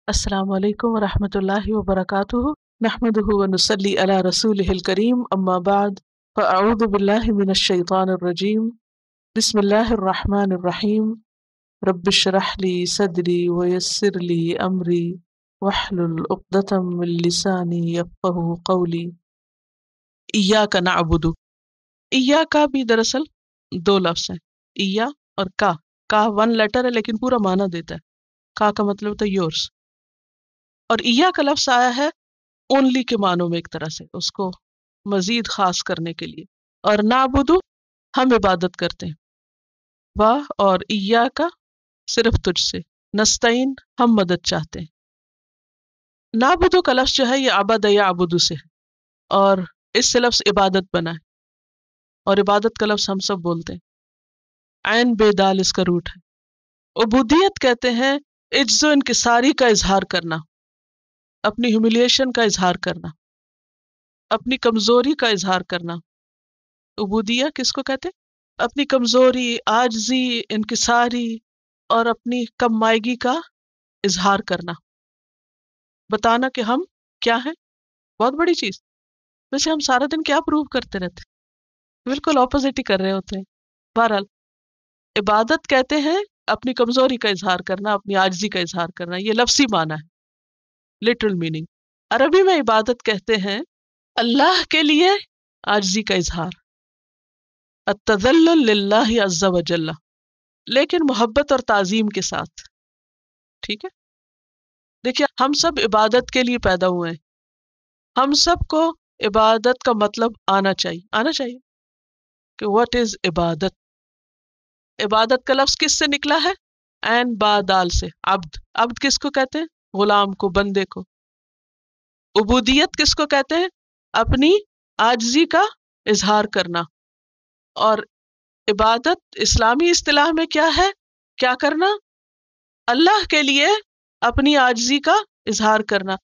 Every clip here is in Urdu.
السلام علیکم ورحمۃ اللہ وبرکاتہ، نحمدہ ونصلی علی رسولہ الکریم، اما بعد فاعوذ باللہ من الشیطان الرجیم، بسم اللہ الرحمن الرحیم، رب اشرح لی صدری ویسر لی امری واحلل عقدۃ من لسانی یفقہوا قولی۔ ایاک نعبد، ایاک بھی دراصل دو لفظ ہیں، ایا اور کا ون لیٹر ہے لیکن پورا معنی دیتا ہے۔ کا مطلب ہوتا ہے یورس، اور ایا کا لفظ آیا ہے اونلی کے معنوں میں، ایک طرح سے اس کو مزید خاص کرنے کے لیے۔ اور نعبدو ہم عبادت کرتے ہیں، واہ اور ایا کا صرف تجھ سے، نستعین ہم مدد چاہتے ہیں۔ نعبدو کا لفظ جو ہے یہ عبد یعبدو سے ہے، اور اس سے لفظ عبادت بنا ہے، اور عبادت کا لفظ ہم سب بولتے ہیں۔ عین بے دال اس کا روٹ ہے۔ عبودیت کہتے ہیں عجز و انکساری کا اظہار کرنا، اپنی ہیوملیشن کا اظہار کرنا، اپنی کمزوری کا اظہار کرنا۔ عبودیہ کس کو کہتے ہیں؟ اپنی کمزوری، عاجزی، انکساری اور اپنی کم مائگی کا اظہار کرنا، بتانا کہ ہم کیا ہیں، بہت بڑی چیز۔ ویسے ہم سارا دن کیا پروو کرتے رہتے ہیں؟ بالکل اپوزٹ ہی کر رہے ہوتے ہیں۔ بہرحال عبادت کہتے ہیں اپنی کمزوری کا اظہار کرنا، اپنی عاجزی کا اظہار کرنا، یہ لفظی معنی ہے، لٹرل میننگ۔ عربی میں عبادت کہتے ہیں اللہ کے لیے عاجزی کا اظہار، التذلل للہ عز وجل، لیکن محبت اور تعظیم کے ساتھ۔ ٹھیک ہے، دیکھیے ہم سب عبادت کے لیے پیدا ہوئے ہیں، ہم سب کو عبادت کا مطلب آنا چاہیے کہ what is عبادت۔ عبادت کا لفظ کس سے نکلا ہے؟ عین با دال سے، عبد۔ عبد کس کو کہتے ہیں؟ غلام کو، بندے کو۔ عبودیت کس کو کہتے ہیں؟ اپنی عاجزی کا اظہار کرنا۔ اور عبادت اسلامی اصطلاح میں کیا ہے؟ کیا کرنا؟ اللہ کے لیے اپنی عاجزی کا اظہار کرنا۔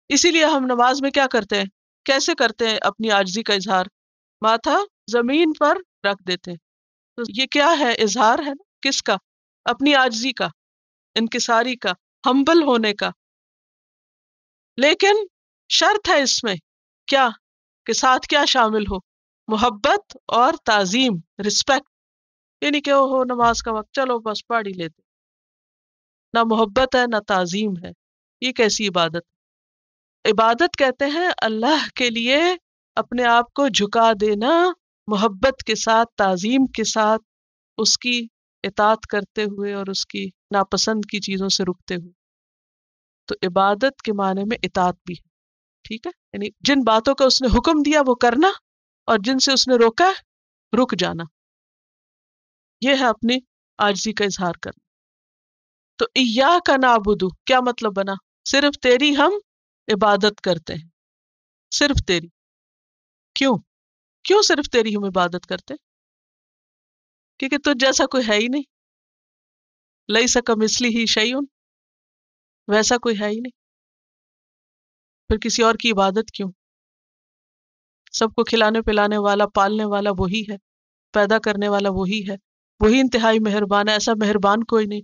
اسی لیے ہم نماز میں کیا کرتے ہیں؟ کیسے کرتے ہیں اپنی عاجزی کا اظہار؟ ماتھا زمین پر رکھ دیتے ہیں۔ تو یہ کیا ہے؟ اظہار ہے نا، کس کا؟ اپنی عاجزی کا، انکساری کا، ہمبل ہونے کا۔ لیکن شرط ہے اس میں، کیا کہ ساتھ کیا شامل ہو؟ محبت اور تعظیم، رسپیکٹ۔ یعنی کہ او ہو نماز کا وقت، چلو بس پڑھ ہی لیتے، نہ محبت ہے نہ تعظیم ہے۔ یہ کیسی عبادت؟ عبادت کہتے ہیں اللہ کے لیے اپنے آپ کو جھکا دینا، محبت کے ساتھ، تعظیم کے ساتھ، اس کی اطاعت کرتے ہوئے اور اس کی ناپسند کی چیزوں سے رکتے ہوئے۔ تو عبادت کے معنی میں اطاعت بھی ہے، ٹھیک ہے، یعنی جن باتوں کا اس نے حکم دیا وہ کرنا، اور جن سے اس نے روکا رک جانا۔ یہ ہے اپنی عاجزی کا اظہار کرنا۔ تو ایاک نعبد کیا مطلب بنا؟ صرف تیری ہم عبادت کرتے ہیں، صرف تیری۔ کیوں صرف تیری ہم عبادت کرتے؟ کیونکہ تجھ جیسا کوئی ہے ہی نہیں، لیس کمثلہ شیء، ویسا کوئی ہے ہی نہیں، پھر کسی اور کی عبادت کیوں؟ سب کو کھلانے پلانے والا، پالنے والا وہی ہے، پیدا کرنے والا وہی ہے، وہی انتہائی مہربان ہے، ایسا مہربان کوئی نہیں۔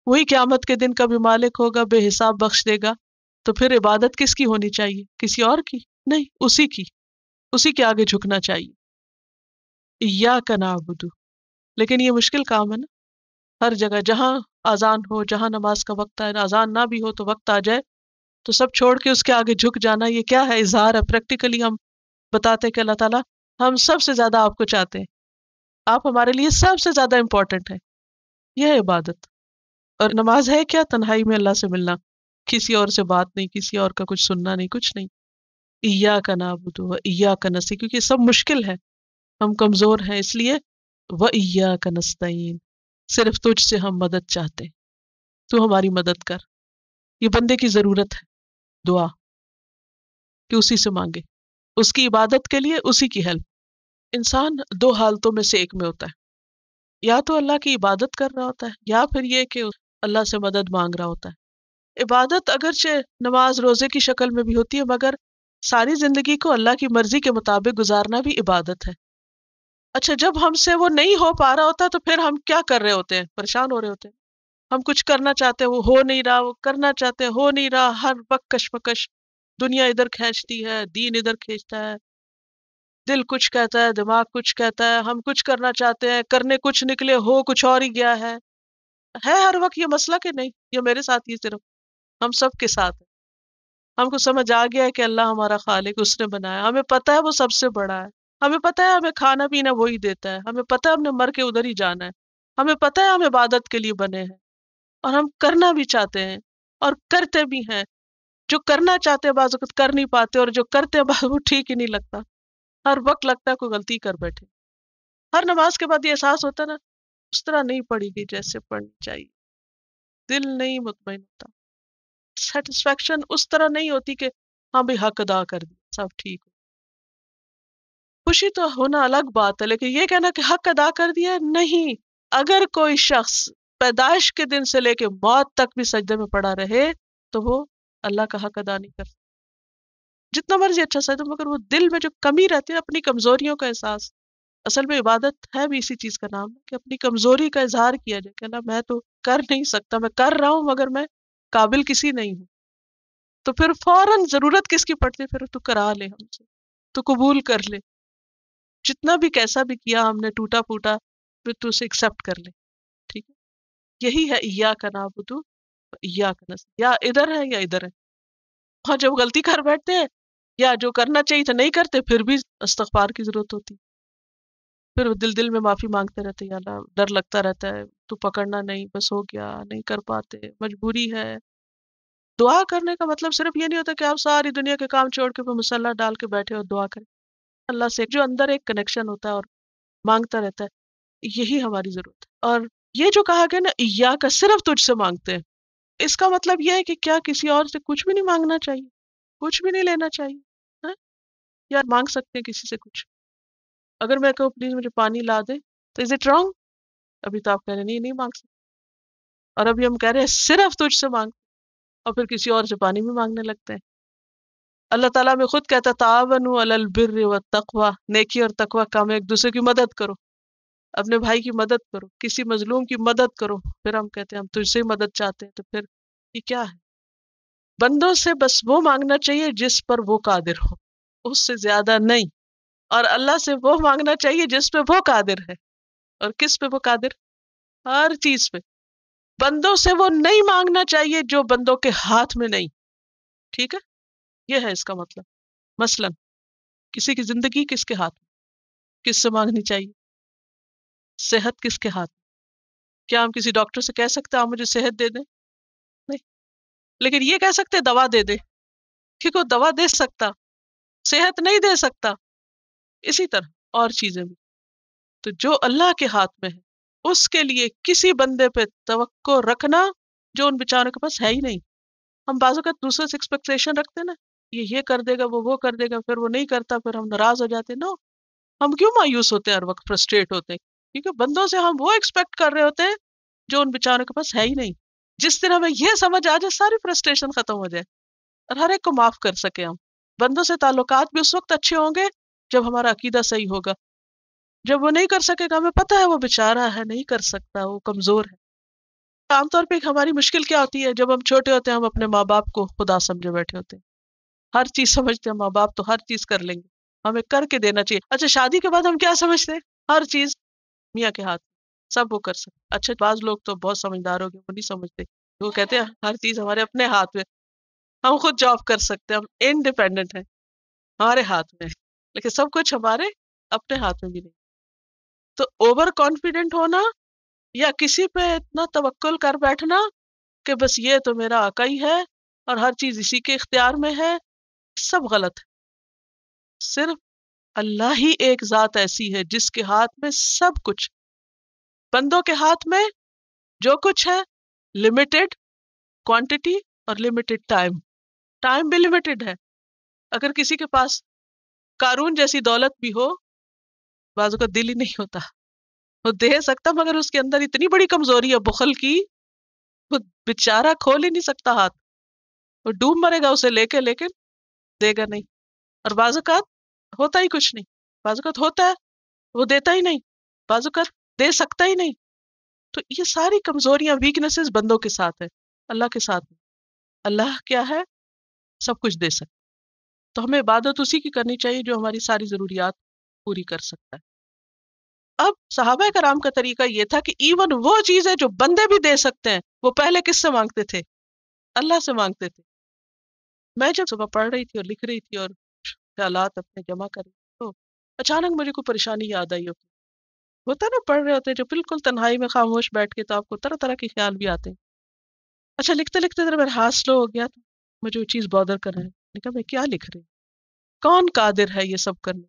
وہی قیامت کے دن کا بھی مالک ہوگا، بے حساب بخش دے گا۔ تو پھر عبادت کس کی ہونی چاہیے؟ کسی اور کی نہیں، اسی کی، اسی کے آگے جھکنا چاہیے۔ ایاک نعبد، لیکن یہ مشکل کام ہے نا، ہر جگہ جہاں اذان ہو، جہاں نماز کا وقت آئے، اذان نہ بھی ہو تو وقت آ جائے تو سب چھوڑ کے اس کے آگے جھک جانا، یہ کیا ہے؟ اظہار ہے۔ پریکٹیکلی ہم بتاتے کہ اللہ تعالیٰ ہم سب سے زیادہ آپ کو چاہتے ہیں، آپ ہمارے لیے سب سے زیادہ امپورٹنٹ ہے۔ یہ ہے عبادت۔ اور نماز ہے کیا؟ تنہائی میں اللہ سے ملنا، کسی اور سے بات نہیں، کسی اور کا کچھ سننا نہیں، کچھ نہیں۔ ایاک نعبد و ایاک نستعین، کیونکہ سب مشکل ہے، ہم کمزور ہیں، اس لیے وایاک نستعین، صرف تجھ سے ہم مدد چاہتے ہیں، تو ہماری مدد کر۔ یہ بندے کی ضرورت ہے، دعا کہ اسی سے مانگے، اس کی عبادت کے لیے اسی کی ہیلپ۔ انسان دو حالتوں میں سے ایک میں ہوتا ہے، یا تو اللہ کی عبادت کر رہا ہوتا ہے، یا پھر یہ کہ اللہ سے مدد مانگ رہا ہوتا ہے۔ عبادت اگرچہ نماز روزے کی شکل میں بھی ہوتی ہے، مگر ساری زندگی کو اللہ کی مرضی کے مطابق گزارنا بھی عبادت ہے۔ اچھا، جب ہم سے وہ نہیں ہو پا رہا ہوتا تو پھر ہم کیا کر رہے ہوتے ہیں؟ پریشان ہو رہے ہوتے ہیں، ہم کچھ کرنا چاہتے ہیں وہ ہو نہیں رہا، وہ کرنا چاہتے ہیں ہو نہیں رہا، ہر وقت کشمکش، دنیا ادھر کھینچتی ہے، دین ادھر کھینچتا ہے، دل کچھ کہتا ہے، دماغ کچھ کہتا ہے، ہم کچھ کرنا چاہتے ہیں، کرنے کچھ نکلے، ہو کچھ اور ہی گیا ہے ہر وقت یہ مسئلہ کہ نہیں یہ میرے ساتھ ہی صرف، ہم سب کے ساتھ ہے۔ ہم کو سمجھ آ گیا ہے کہ اللہ ہمارا خالق، اس نے بنایا، ہمیں پتہ ہے وہ سب سے بڑا ہے، ہمیں پتہ ہے ہمیں کھانا پینا وہی دیتا ہے، ہمیں پتہ ہے ہم نے مر کے ادھر ہی جانا ہے، ہمیں پتہ ہے ہم عبادت کے لیے بنے ہیں، اور ہم کرنا بھی چاہتے ہیں اور کرتے بھی ہیں۔ جو کرنا چاہتے ہیں بعض وقت کر نہیں پاتے، اور جو کرتے ہیں بعض وہ ٹھیک ہی نہیں لگتا، ہر وقت لگتا ہے کوئی غلطی کر بیٹھے۔ ہر نماز کے بعد یہ احساس ہوتا ہے نا اس طرح نہیں پڑھی گئی جیسے پڑھنی چاہیے، دل نہیں مطمئن ہوتا، سیٹسفیکشن اس طرح نہیں ہوتی کہ ہاں بھی حق ادا کر دیا سب ٹھیک ہو۔ خوشی تو ہونا الگ بات ہے، لیکن یہ کہنا کہ حق ادا کر دیا نہیں۔ اگر کوئی شخص پیدائش کے دن سے لے کے موت تک بھی سجدے میں پڑا رہے تو وہ اللہ کا حق ادا نہیں کر سکتا، جتنا مرضی اچھا سجدہ، مگر وہ دل میں جو کمی رہتی ہے اپنی کمزوریوں کا احساس، اصل میں عبادت ہے بھی اسی چیز کا نام ہے کہ اپنی کمزوری کا اظہار کیا جائے کہ اللہ میں تو کر نہیں سکتا، میں کر رہا ہوں مگر میں قابل کسی نہیں ہوں، تو پھر فوراً ضرورت کس کی پڑتی ہے، پھر تو کرا لے ہم سے، تو قبول کر لے، جتنا بھی کیسا بھی کیا ہم نے ٹوٹا پھوٹا، پھر تو اسے ایکسپٹ کر لے، ٹھیک ہے۔ یہی ہے ایاک نعبد و ایاک نستعین، یا ادھر ہے یا ادھر ہے، اور جب غلطی کر بیٹھتے ہیں یا جو کرنا چاہیے تھا نہیں کرتے پھر بھی استغفار کی ضرورت ہوتی، پھر وہ دل دل میں معافی مانگتے رہتے ہیں، یا اللہ ڈر لگتا رہتا ہے تو پکڑنا نہیں، بس ہو گیا نہیں کر پاتے، مجبوری ہے۔ دعا کرنے کا مطلب صرف یہ نہیں ہوتا کہ آپ ساری دنیا کے کام چھوڑ کے وہ مصلی ڈال کے بیٹھے اور دعا کریں، اللہ سے جو اندر ایک کنیکشن ہوتا ہے اور مانگتا رہتا ہے، یہی ہماری ضرورت ہے۔ اور یہ جو کہا گیا نا ایاک، صرف تجھ سے مانگتے ہیں، اس کا مطلب یہ ہے کہ کیا کسی اور سے کچھ بھی نہیں مانگنا چاہیے، کچھ بھی نہیں لینا چاہیے، ہاں؟ یا مانگ سکتے ہیں کسی سے کچھ؟ اگر میں کہوں پلیز مجھے پانی لا دے تو از اٹ رانگ؟ ابھی تو آپ کہہ رہے ہیں نہیں مانگ سکتے، اور ابھی ہم کہہ رہے ہیں صرف تجھ سے مانگ، اور پھر کسی اور سے پانی بھی مانگنے لگتے ہیں۔ اللہ تعالیٰ میں خود کہتا ہے تعاونوا علی البر والتقوی، نیکی اور تقوی کام میں ایک دوسرے کی مدد کرو، اپنے بھائی کی مدد کرو، کسی مظلوم کی مدد کرو، پھر ہم کہتے ہیں ہم تجھ سے ہی مدد چاہتے ہیں، تو پھر یہ کیا ہے؟ بندوں سے بس وہ مانگنا چاہیے جس پر وہ قادر ہو، اس سے زیادہ نہیں، اور اللہ سے وہ مانگنا چاہیے جس پہ وہ قادر ہے، اور کس پہ وہ قادر؟ ہر چیز پہ۔ بندوں سے وہ نہیں مانگنا چاہیے جو بندوں کے ہاتھ میں نہیں، ٹھیک ہے؟ یہ ہے اس کا مطلب۔ مثلا کسی کی زندگی کس کے ہاتھ میں، کس سے مانگنی چاہیے؟ صحت کس کے ہاتھ میں؟ کیا ہم کسی ڈاکٹر سے کہہ سکتے ہیں آپ مجھے صحت دے دیں؟ نہیں، لیکن یہ کہہ سکتے دوا دے دے، کیونکہ وہ دوا دے سکتا، صحت نہیں دے سکتا۔ اسی طرح اور چیزیں بھی، تو جو اللہ کے ہاتھ میں ہے اس کے لیے کسی بندے پہ توقع رکھنا جو ان بیچاروں کے پاس ہے ہی نہیں۔ ہم بعض اوقات دوسرے سے ایکسپیکٹیشن رکھتے ہیں نا، یہ کر دے گا، وہ کر دے گا، پھر وہ نہیں کرتا، پھر ہم ناراض ہو جاتے ہیں۔ نو، ہم کیوں مایوس ہوتے ہیں ہر وقت، فرسٹریٹ ہوتے ہیں؟ کیونکہ بندوں سے ہم وہ ایکسپیکٹ کر رہے ہوتے ہیں جو ان بیچاروں کے پاس ہے ہی نہیں۔ جس دن ہمیں یہ سمجھ آ جائے ساری فرسٹریشن ختم ہو جائے اور ہر ایک کو معاف کر سکے ہم۔ بندوں سے تعلقات بھی اس وقت اچھے ہوں گے جب ہمارا عقیدہ صحیح ہوگا۔ جب وہ نہیں کر سکے گا، ہمیں پتہ ہے وہ بیچارہ ہے، نہیں کر سکتا، وہ کمزور ہے۔ عام طور پہ ہماری مشکل کیا ہوتی ہے؟ جب ہم چھوٹے ہوتے ہیں ہم اپنے ماں باپ کو خدا سمجھے بیٹھے ہوتے ہیں، ہر چیز سمجھتے ہیں، ماں باپ تو ہر چیز کر لیں گے، ہمیں کر کے دینا چاہیے۔ اچھا شادی کے بعد ہم کیا سمجھتے ہیں؟ ہر چیز میاں کے ہاتھ، سب وہ کر سکتے۔ اچھا بعض لوگ تو بہت سمجھدار ہو گئے، وہ نہیں سمجھتے، وہ کہتے ہیں ہر چیز ہمارے اپنے ہاتھ میں، ہم خود جاب کر سکتے ہیں، ہم انڈیپینڈنٹ ہیں، ہمارے ہاتھ میں ہے، لیکن سب کچھ ہمارے اپنے ہاتھ میں بھی نہیں۔ تو اوور کانفیڈنٹ ہونا یا کسی پہ اتنا توکل کر بیٹھنا کہ بس یہ تو میرا آقا ہی ہے اور ہر چیز اسی کے اختیار میں ہے، سب غلط ہے۔ صرف اللہ ہی ایک ذات ایسی ہے جس کے ہاتھ میں سب کچھ، بندوں کے ہاتھ میں جو کچھ ہے لمیٹڈ کوانٹٹی اور لمیٹڈ ٹائم، ٹائم بھی لمیٹڈ ہے۔ اگر کسی کے پاس قارون جیسی دولت بھی ہو، بازو کا دل ہی نہیں ہوتا، وہ دے سکتا مگر اس کے اندر اتنی بڑی کمزوری ہے بخل کی، وہ بیچارہ کھول ہی نہیں سکتا ہاتھ، وہ ڈوب مرے گا اسے لے کے، لیکن دے گا نہیں۔ اور بعض اوقات ہوتا ہی کچھ نہیں، بعض اوقات ہوتا ہے وہ دیتا ہی نہیں، بعض اوقات دے سکتا ہی نہیں، تو یہ ساری کمزوریاں ویکنیسز بندوں کے ساتھ ہے، اللہ کے ساتھ نہیں۔ اللہ کیا ہے؟ سب کچھ دے سکتا، تو ہمیں عبادت اسی کی کرنی چاہیے جو ہماری ساری ضروریات پوری کر سکتا ہے۔ اب صحابہ کرام کا طریقہ یہ تھا کہ ایون وہ چیزیں جو بندے بھی دے سکتے ہیں وہ پہلے کس سے مانگتے تھے؟ اللہ سے مانگتے تھے۔ میں جب صبح پڑھ رہی تھی اور لکھ رہی تھی اور خیالات اپنے جمع کر رہی تھی تو اچانک مجھے کوئی پریشانی یاد آئی ہوتا ہے نا، پڑھ رہے ہوتے ہیں جو بالکل تنہائی میں خاموش بیٹھ کے، تو آپ کو طرح طرح کے خیال بھی آتے ہیں۔ اچھا لکھتے لکھتے ذرا میرا ہاتھ سلو ہو گیا، تو مجھے وہ چیز بادر کر رہا ہے، میں نے کہا میں کیا لکھ رہی ہوں؟ کون قادر ہے یہ سب کرنے؟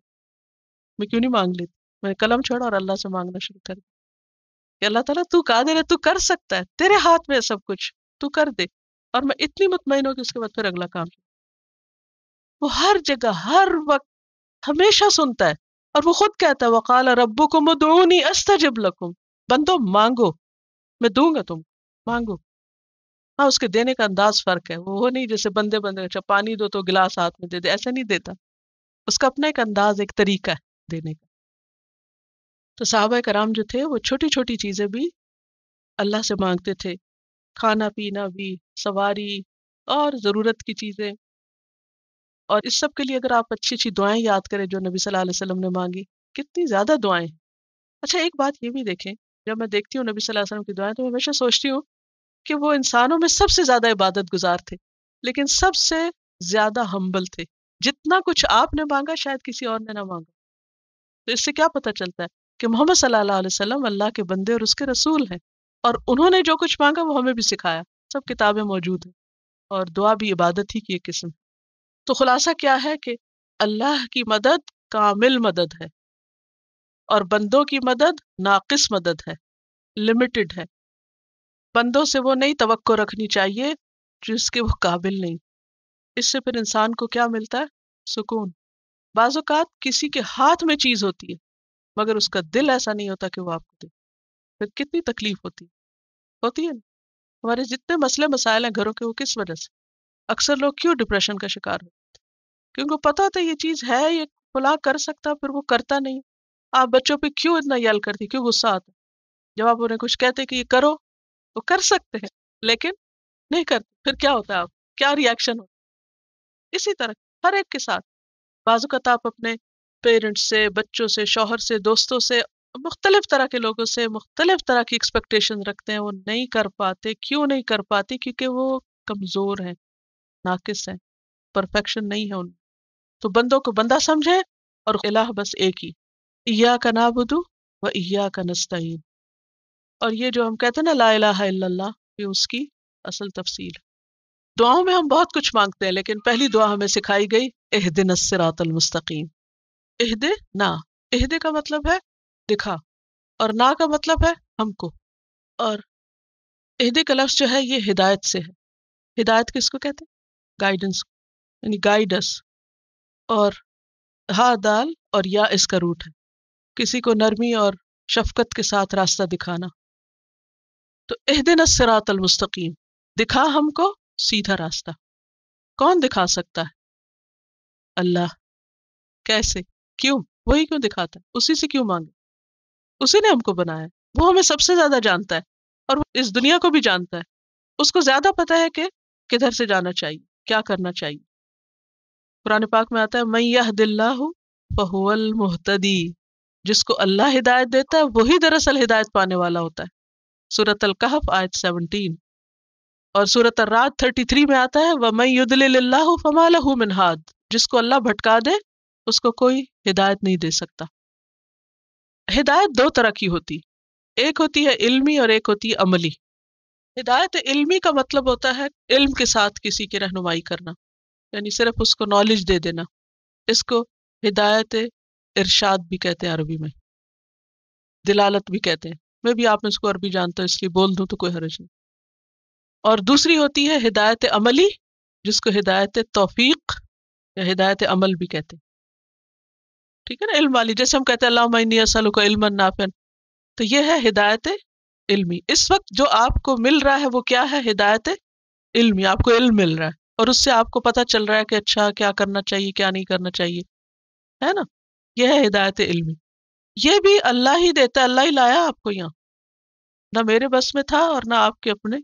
میں کیوں نہیں مانگ لیتی؟ میں نے قلم چھوڑا اور اللہ سے مانگنا شروع کر دیا کہ اللہ تعالیٰ تو قادر ہے، تو کر سکتا ہے، تیرے ہاتھ میں ہے سب کچھ، تو کر دے۔ اور میں اتنی مطمئن ہوں کہ اس کے بعد پھر اگلا کام وہ ہر جگہ ہر وقت ہمیشہ سنتا ہے، اور وہ خود کہتا ہے وقال ربکم ادعونی استجب لکم، بندو مانگو میں دوں گا، تم مانگو۔ ہاں اس کے دینے کا انداز فرق ہے، وہ نہیں جیسے بندے اچھا پانی دو تو گلاس ہاتھ میں دے دے، ایسا نہیں دیتا، اس کا اپنا ایک انداز، ایک طریقہ ہے دینے کا۔ تو صحابہ کرام جو تھے وہ چھوٹی چھوٹی چیزیں بھی اللہ سے مانگتے تھے، کھانا پینا بھی، سواری اور ضرورت کی چیزیں۔ اور اس سب کے لیے اگر آپ اچھی اچھی دعائیں یاد کریں جو نبی صلی اللہ علیہ وسلم نے مانگی، کتنی زیادہ دعائیں ہیں۔ اچھا ایک بات یہ بھی دیکھیں، جب میں دیکھتی ہوں نبی صلی اللہ علیہ وسلم کی دعائیں تو میں ہمیشہ سوچتی ہوں کہ وہ انسانوں میں سب سے زیادہ عبادت گزار تھے، لیکن سب سے زیادہ ہمبل تھے۔ جتنا کچھ آپ نے مانگا شاید کسی اور نے نہ مانگا۔ تو اس سے کیا پتہ چلتا ہے کہ محمد صلی اللہ علیہ وسلم اللہ کے بندے اور اس کے رسول ہیں، اور انہوں نے جو کچھ مانگا وہ ہمیں بھی سکھایا، سب کتابیں موجود ہیں، اور دعا بھی عبادت ہی کی ایک قسم۔ تو خلاصہ کیا ہے کہ اللہ کی مدد کامل مدد ہے، اور بندوں کی مدد ناقص مدد ہے، لمیٹڈ ہے۔ بندوں سے وہ نہیں توقع رکھنی چاہیے جس کے وہ قابل نہیں۔ اس سے پھر انسان کو کیا ملتا ہے؟ سکون۔ بعض اوقات کسی کے ہاتھ میں چیز ہوتی ہے مگر اس کا دل ایسا نہیں ہوتا کہ وہ آپ کو دے، پھر کتنی تکلیف ہوتی ہے نا؟ ہمارے جتنے مسئلے مسائل ہیں گھروں کے، وہ کس وجہ سے؟ اکثر لوگ کیوں ڈپریشن کا شکار ہوتے ہیں؟ کیونکہ پتا ہوتا ہے یہ چیز ہے، یہ فلاں کر سکتا، پھر وہ کرتا نہیں۔ آپ بچوں پہ کیوں اتنا یل کرتی، کیوں غصہ آتا؟ جب آپ انہیں کچھ کہتے کہ یہ کرو، وہ کر سکتے ہیں لیکن نہیں کرتے، پھر کیا ہوتا ہے؟ آپ کیا ریئیکشن ہوتا ہے؟ اسی طرح ہر ایک کے ساتھ بعض اوقات آپ اپنے پیرنٹس سے، بچوں سے، شوہر سے، دوستوں سے، مختلف طرح کے لوگوں سے مختلف طرح کی ایکسپیکٹیشن رکھتے ہیں، وہ نہیں کر پاتے۔ کیوں نہیں کر پاتے؟ کیونکہ وہ کمزور ہیں، ناقص ہیں، پرفیکشن نہیں ہے ان میں۔ تو بندوں کو بندہ سمجھے، اور الہ بس ایک ہی، ایاک نعبد و ایاک نستعین۔ اور یہ جو ہم کہتے ہیں نا لا الہ الا اللہ، یہ اس کی اصل تفصیل ہے۔ دعاؤں میں ہم بہت کچھ مانگتے ہیں، لیکن پہلی دعا ہمیں سکھائی گئی اہدنا الصراط المستقیم۔ اہدنا، اہد کا مطلب ہے دکھا، اور نا کا مطلب ہے ہم کو، اور اہد کا لفظ جو ہے یہ ہدایت سے ہے۔ ہدایت کس کو کہتے ہیں؟ گائیڈنس، یعنی گائیڈ اس۔ اور ہا دال اور یا اس کا روٹ ہے، کسی کو نرمی اور شفقت کے ساتھ راستہ دکھانا۔ تو اہدنا الصراط المستقیم، دکھا ہم کو سیدھا راستہ۔ کون دکھا سکتا ہے؟ اللہ۔ کیسے؟ کیوں؟ وہی کیوں دکھاتا ہے؟ اسی سے کیوں مانگے؟ اسی نے ہم کو بنایا ہے، وہ ہمیں سب سے زیادہ جانتا ہے، اور وہ اس دنیا کو بھی جانتا ہے۔ اس کو زیادہ پتا ہے کہ کدھر سے جانا چاہیے، کیا کرنا چاہیے۔ قرآن پاک میں آتا ہے من یہد اللہ فہو المہتدی، جس کو اللہ ہدایت دیتا ہے وہی دراصل ہدایت پانے والا ہوتا ہے۔ سورۃ الکہف آیت 17، اور سورۃ الرعد 33 میں آتا ہے وَمَن يُضْلِلِ اللَّهُ فَمَا لَهُ مِنْ هَادٍ، جس کو اللہ بھٹکا دے اس کو کوئی ہدایت نہیں دے سکتا۔ ہدایت دو طرح کی ہوتی، ایک ہوتی ہے علمی اور ایک ہوتی ہے عملی۔ ہدایت علمی کا مطلب ہوتا ہے علم کے ساتھ کسی کی رہنمائی کرنا، یعنی صرف اس کو نالج دے دینا۔ اس کو ہدایت ارشاد بھی کہتے ہیں، عربی میں دلالت بھی کہتے ہیں۔ میں بھی آپ اس کو عربی جانتا ہوں اس لیے بول دوں تو کوئی حرج نہیں۔ اور دوسری ہوتی ہے ہدایت عملی، جس کو ہدایت توفیق یا ہدایت عمل بھی کہتے ہیں۔ ٹھیک ہے نا، علم والی، جیسے ہم کہتے ہیں اللہم انی اسألک علما نافعا، تو یہ ہے ہدایت علمی۔ اس وقت جو آپ کو مل رہا ہے وہ کیا ہے؟ ہدایت علمی، آپ کو علم مل رہا ہے، اور اس سے آپ کو پتہ چل رہا ہے کہ اچھا کیا کرنا چاہیے، کیا نہیں کرنا چاہیے، ہے نا؟ یہ ہے ہدایت علمی۔ یہ بھی اللہ ہی دیتا ہے، اللہ ہی لایا آپ کو یہاں۔ نہ میرے بس میں تھا اور نہ آپ کے اپنے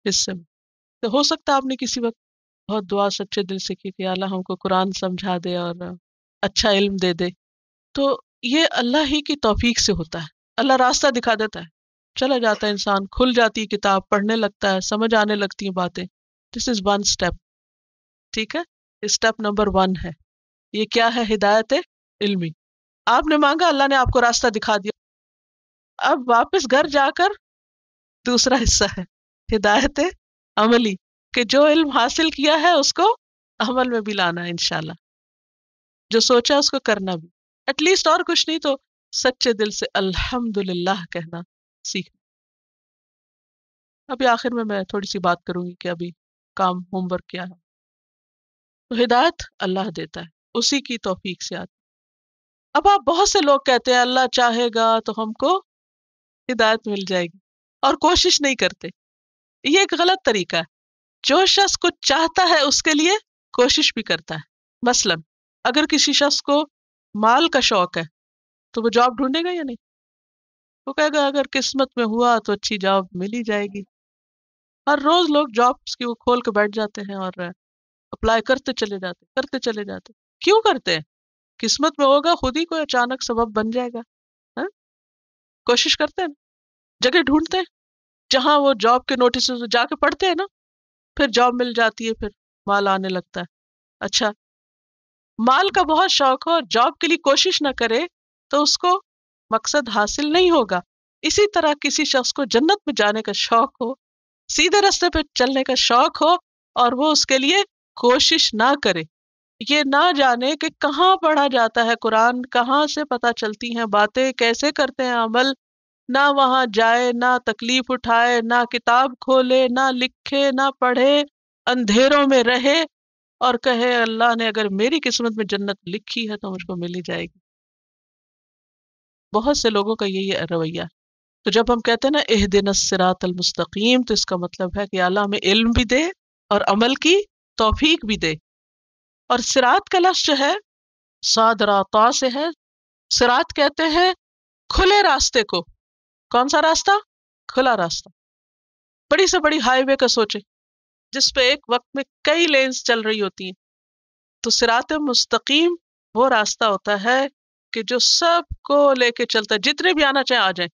حصے میں. تو ہو سکتا ہے آپ نے کسی وقت بہت دعا سچے دل سے کی کہ اللہ ہم کو قرآن سمجھا دے اور اچھا علم دے دے. تو یہ اللہ ہی کی توفیق سے ہوتا ہے. اللہ راستہ دکھا دیتا ہے، چلا جاتا ہے انسان، کھل جاتی ہے کتاب، پڑھنے لگتا ہے، سمجھ آنے لگتی ہیں باتیں. دس از ون اسٹیپ. ٹھیک ہے، اسٹیپ نمبر 1 ہے. یہ کیا ہے؟ ہدایت علمی. آپ نے مانگا، اللہ نے آپ کو راستہ دکھا دیا. اب واپس گھر جا کر دوسرا حصہ ہے ہدایت عملی، کہ جو علم حاصل کیا ہے اس کو عمل میں بھی لانا ہے انشاءاللہ. جو سوچا اس کو کرنا بھی، ایٹ لیسٹ اور کچھ نہیں تو سچے دل سے الحمدللہ کہنا سیکھ. ابھی آخر میں تھوڑی سی بات کروں گی کہ ابھی کام ہوم ورک کیا ہے. تو ہدایت اللہ دیتا ہے، اسی کی توفیق سے آتی. اب آپ بہت سے لوگ کہتے ہیں اللہ چاہے گا تو ہم کو ہدایت مل جائے گی، اور کوشش نہیں کرتے. یہ ایک غلط طریقہ ہے. جو شخص کچھ چاہتا ہے اس کے لیے کوشش بھی کرتا ہے. مثلا اگر کسی شخص کو مال کا شوق ہے تو وہ جاب ڈھونڈے گا یا نہیں؟ وہ کہے گا اگر قسمت میں ہوا تو اچھی جاب مل ہی جائے گی. ہر روز لوگ جابس کی وہ کھول کے بیٹھ جاتے ہیں اور اپلائی کرتے چلے جاتے. کیوں کرتے ہیں؟ قسمت میں ہوگا خود ہی کوئی اچانک سبب بن جائے گا. ہاں؟ کوشش کرتے ہیں نا، جگہ ڈھونڈتے ہیں جہاں وہ جاب کے نوٹسز جا کے پڑھتے ہیں نا، پھر جاب مل جاتی ہے، پھر مال آنے لگتا ہے. اچھا، مال کا بہت شوق ہو اور جاب کے لیے کوشش نہ کرے تو اس کو مقصد حاصل نہیں ہوگا. اسی طرح کسی شخص کو جنت میں جانے کا شوق ہو، سیدھے راستے پہ چلنے کا شوق ہو، اور وہ اس کے لیے کوشش نہ کرے، یہ نہ جانے کہ کہاں پڑھا جاتا ہے قرآن، کہاں سے پتہ چلتی ہیں باتیں، کیسے کرتے ہیں عمل، نہ وہاں جائے، نہ تکلیف اٹھائے، نہ کتاب کھولے، نہ لکھے، نہ پڑھے، اندھیروں میں رہے اور کہے اللہ نے اگر میری قسمت میں جنت لکھی ہے تو مجھ کو مل ہی جائے گی. بہت سے لوگوں کا یہی رویہ. تو جب ہم کہتے ہیں نا اہدنا الصراط المستقیم، تو اس کا مطلب ہے کہ اللہ ہمیں علم بھی دے اور عمل کی توفیق بھی دے. اور صراط کا لفظ جو ہے صاد را طا سے ہے. صراط کہتے ہیں کھلے راستے کو. کون سا راستہ؟ کھلا راستہ. بڑی سے بڑی ہائی وے کا سوچے جس پہ ایک وقت میں کئی لینز چل رہی ہوتی ہیں. تو صراط مستقیم وہ راستہ ہوتا ہے کہ جو سب کو لے کے چلتا ہے، جتنے بھی آنا چاہیں آ جائیں،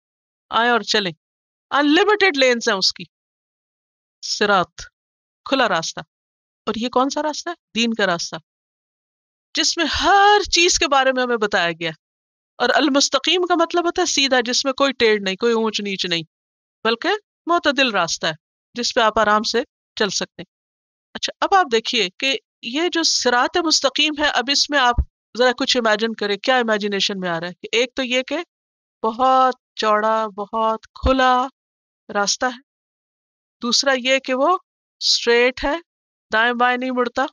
آئیں اور چلیں. انلمیٹڈ لینز ہیں اس کی. صراط کھلا راستہ. اور یہ کون سا راستہ ہے؟ دین کا راستہ، جس میں ہر چیز کے بارے میں ہمیں بتایا گیا. اور المستقیم کا مطلب ہوتا ہے سیدھا، جس میں کوئی ٹیڑھ نہیں، کوئی اونچ نیچ نہیں، بلکہ معتدل راستہ ہے جس پہ آپ آرام سے چل سکتے ہیں. اچھا، اب آپ دیکھیے کہ یہ جو صراط مستقیم ہے، اب اس میں آپ ذرا کچھ امیجن کریں. کیا امیجنیشن میں آ رہا ہے؟ کہ ایک تو یہ کہ بہت چوڑا، بہت کھلا راستہ ہے. دوسرا یہ کہ وہ اسٹریٹ ہے، دائیں بائیں نہیں مڑتا،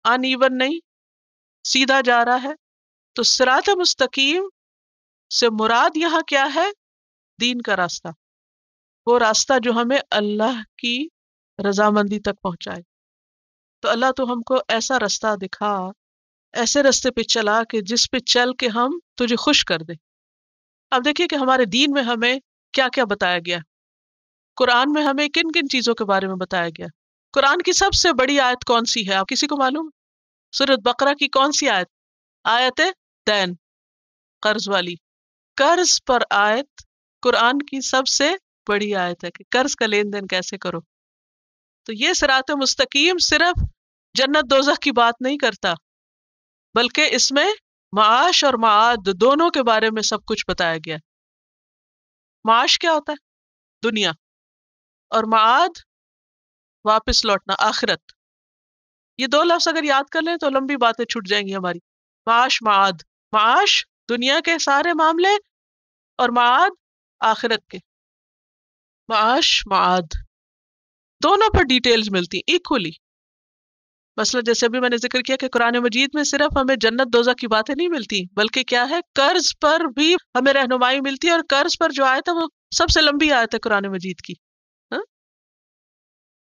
ان ایون نہیں، سیدھا جا رہا ہے. تو صراط مستقیم سے مراد یہاں کیا ہے؟ دین کا راستہ، وہ راستہ جو ہمیں اللہ کی رضامندی تک پہنچائے. تو اللہ تو ہم کو ایسا راستہ دکھا، ایسے راستے پہ چلا کہ جس پہ چل کے ہم تجھے خوش کر دیں. اب دیکھیے کہ ہمارے دین میں ہمیں کیا کیا بتایا گیا. قرآن میں ہمیں کن کن چیزوں کے بارے میں بتایا گیا. قرآن کی سب سے بڑی آیت کون سی ہے؟ آپ کسی کو معلوم؟ سورۃ بقرہ کی کون سی آیت؟ آیت دین، قرض والی. قرض پر آیت قرآن کی سب سے بڑی آیت ہے کہ قرض کا لین دین کیسے کرو. تو یہ صراط مستقیم صرف جنت دوزخ کی بات نہیں کرتا، بلکہ اس میں معاش اور معاد دونوں کے بارے میں سب کچھ بتایا گیا. معاش کیا ہوتا ہے؟ دنیا. اور معاد واپس لوٹنا، آخرت. یہ دو لفظ اگر یاد کر لیں تو لمبی باتیں چھوٹ جائیں گی ہماری. معاش، معاد. معاش دنیا کے سارے معاملے، اور معاد آخرت کے. معاش، معاد دونوں پر ڈیٹیلز ملتی ایکولی. مثلا جیسے ابھی میں نے ذکر کیا کہ قرآن مجید میں صرف ہمیں جنت دوزخ کی باتیں نہیں ملتی، بلکہ کیا ہے، قرض پر بھی ہمیں رہنمائی ملتی ہے. اور قرض پر جو آیت ہے وہ سب سے لمبی آیت ہے قرآن مجید کی. ہاں؟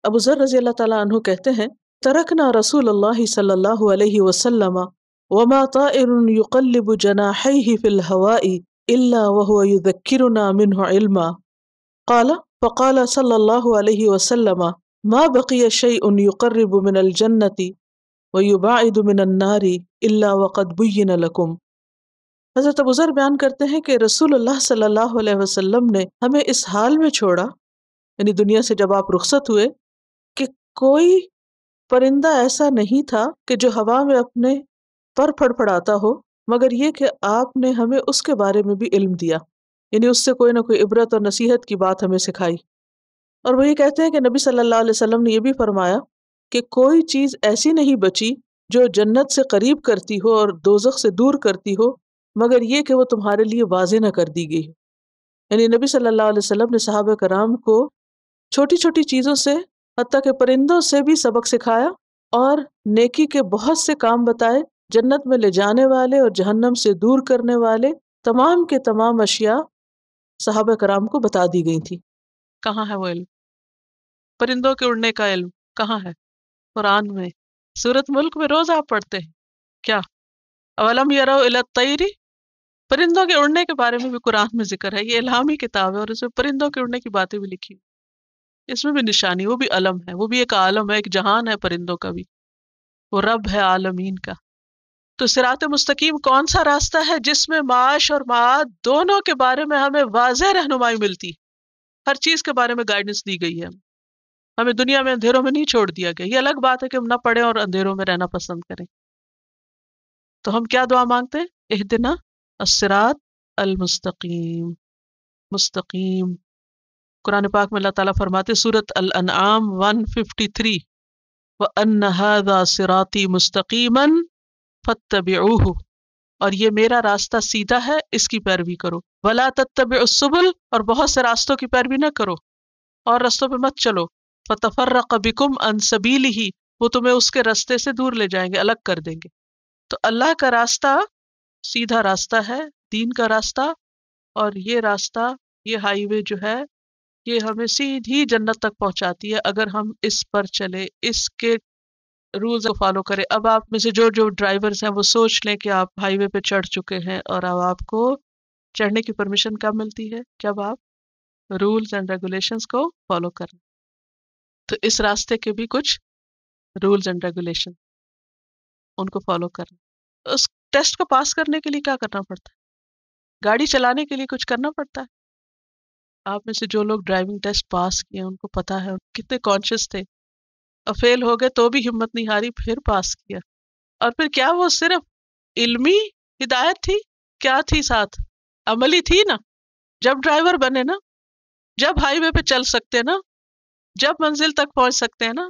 ابو ذر رضی اللہ تعالیٰ عنہ کہتے ہیں ترکنا رسول اللہ صلی اللہ علیہ وسلم وما طائر يقلب جناحيه في الهواء الا وهو يذكرنا منه علما. قال فقال صلی اللہ علیہ وسلم ما بقی شیء یقرب من الجنة ویباعد من النار الا وقد بین لکم۔ حضرت ابو ذر بیان کرتے ہیں کہ رسول اللہ صلی اللہ علیہ وسلم نے ہمیں اس حال میں چھوڑا، یعنی دنیا سے جب آپ رخصت ہوئے، کہ کوئی پرندہ ایسا نہیں تھا کہ جو ہوا میں اپنے پر پھڑپھڑاتا ہو، مگر یہ کہ آپ نے ہمیں اس کے بارے میں بھی علم دیا، یعنی اس سے کوئی نہ کوئی عبرت اور نصیحت کی بات ہمیں سکھائی۔ اور وہ یہ کہتے ہیں کہ نبی صلی اللہ علیہ وسلم نے یہ بھی فرمایا کہ کوئی چیز ایسی نہیں بچی جو جنت سے قریب کرتی ہو اور دوزخ سے دور کرتی ہو، مگر یہ کہ وہ تمہارے لیے واضح نہ کر دی گئی۔ یعنی نبی صلی اللہ علیہ وسلم نے صحابہ کرام کو چھوٹی چھوٹی چیزوں سے، حتیٰ کہ پرندوں سے بھی سبق سکھایا، اور نیکی کے بہت سے کام بتائے، جنت میں لے جانے والے اور جہنم سے دور کرنے والے تمام کے تمام اشیاء صحابہ کرام کو بتا دی گئی تھی۔ کہاں ہے وہ علم؟ پرندوں کے اڑنے کا علم کہاں ہے؟ قرآن میں، سورۃ ملک میں روز آپ پڑھتے ہیں کیا؟ اولم یروا الی الطیر، پرندوں کے اڑنے کے بارے میں بھی قرآن میں ذکر ہے۔ یہ الہامی کتاب ہے اور اس میں پرندوں کے اڑنے کی باتیں بھی لکھی ہوئی، اس میں بھی نشانی، وہ بھی علم ہے، وہ بھی ایک عالم ہے، ایک جہان ہے پرندوں کا بھی، وہ رب ہے عالمین کا۔ تو صراط مستقیم کون سا راستہ ہے جس میں معاش اور معاد دونوں کے بارے میں ہمیں واضح رہنمائی ملتی، ہر چیز کے بارے میں گائیڈنس دی گئی ہے، ہمیں دنیا میں اندھیروں میں نہیں چھوڑ دیا گیا۔ یہ الگ بات ہے کہ ہم نہ پڑھیں اور اندھیروں میں رہنا پسند کریں، تو ہم کیا دعا مانگتے ہیں؟ اہدنا الصراط المستقیم، مستقیم۔ قرآن پاک میں اللہ تعالیٰ فرماتے سورۃ الانعام 153 وَأَنَّ هَذَا صِرَاطِي مُسْتَقِيمًا فَاتَّبِعُوهُ، اور یہ میرا راستہ سیدھا ہے، اس کی پیروی کرو۔ وَلَا تَتَّبِعُوا السُّبُلَ، اور بہت سے راستوں کی پیروی نہ کرو اور رستوں پہ مت چلو۔ فَتَفَرَّقَ بِكُمْ عَنْ سَبِيلِهِ، وہ تمہیں اس کے راستے سے دور لے جائیں گے، الگ کر دیں گے۔ تو اللہ کا راستہ سیدھا راستہ ہے، دین کا راستہ، اور یہ راستہ، یہ ہائی وے جو ہے، یہ ہمیں سیدھی جنت تک پہنچاتی ہے اگر ہم اس پر چلے، اس کے رولز کو فالو کرے۔ اب آپ میں سے جو ڈرائیورز ہیں وہ سوچ لیں کہ آپ ہائی وے پہ چڑھ چکے ہیں، اور اب آپ کو چڑھنے کی پرمیشن کب ملتی ہے؟ جب آپ رولز اینڈ ریگولیشنز کو فالو کریں۔ تو اس راستے کے بھی کچھ رولز اینڈ ریگولیشن، ان کو فالو کریں۔ اس ٹیسٹ کو پاس کرنے کے لیے کیا کرنا پڑتا ہے؟ گاڑی چلانے کے لیے کچھ کرنا پڑتا ہے؟ آپ میں سے جو لوگ ڈرائیونگ ٹیسٹ پاس کیے ان کو پتا ہے کتنے کانشیس تھے، اور فیل ہو گئے تو بھی ہمت نہیں ہاری، پھر پاس کیا۔ اور پھر کیا وہ صرف علمی ہدایت تھی؟ کیا تھی ساتھ؟ عملی تھی نا۔ جب ڈرائیور بنے نا، جب ہائی وے پہ چل سکتے نا، جب منزل تک پہنچ سکتے ہیں نا،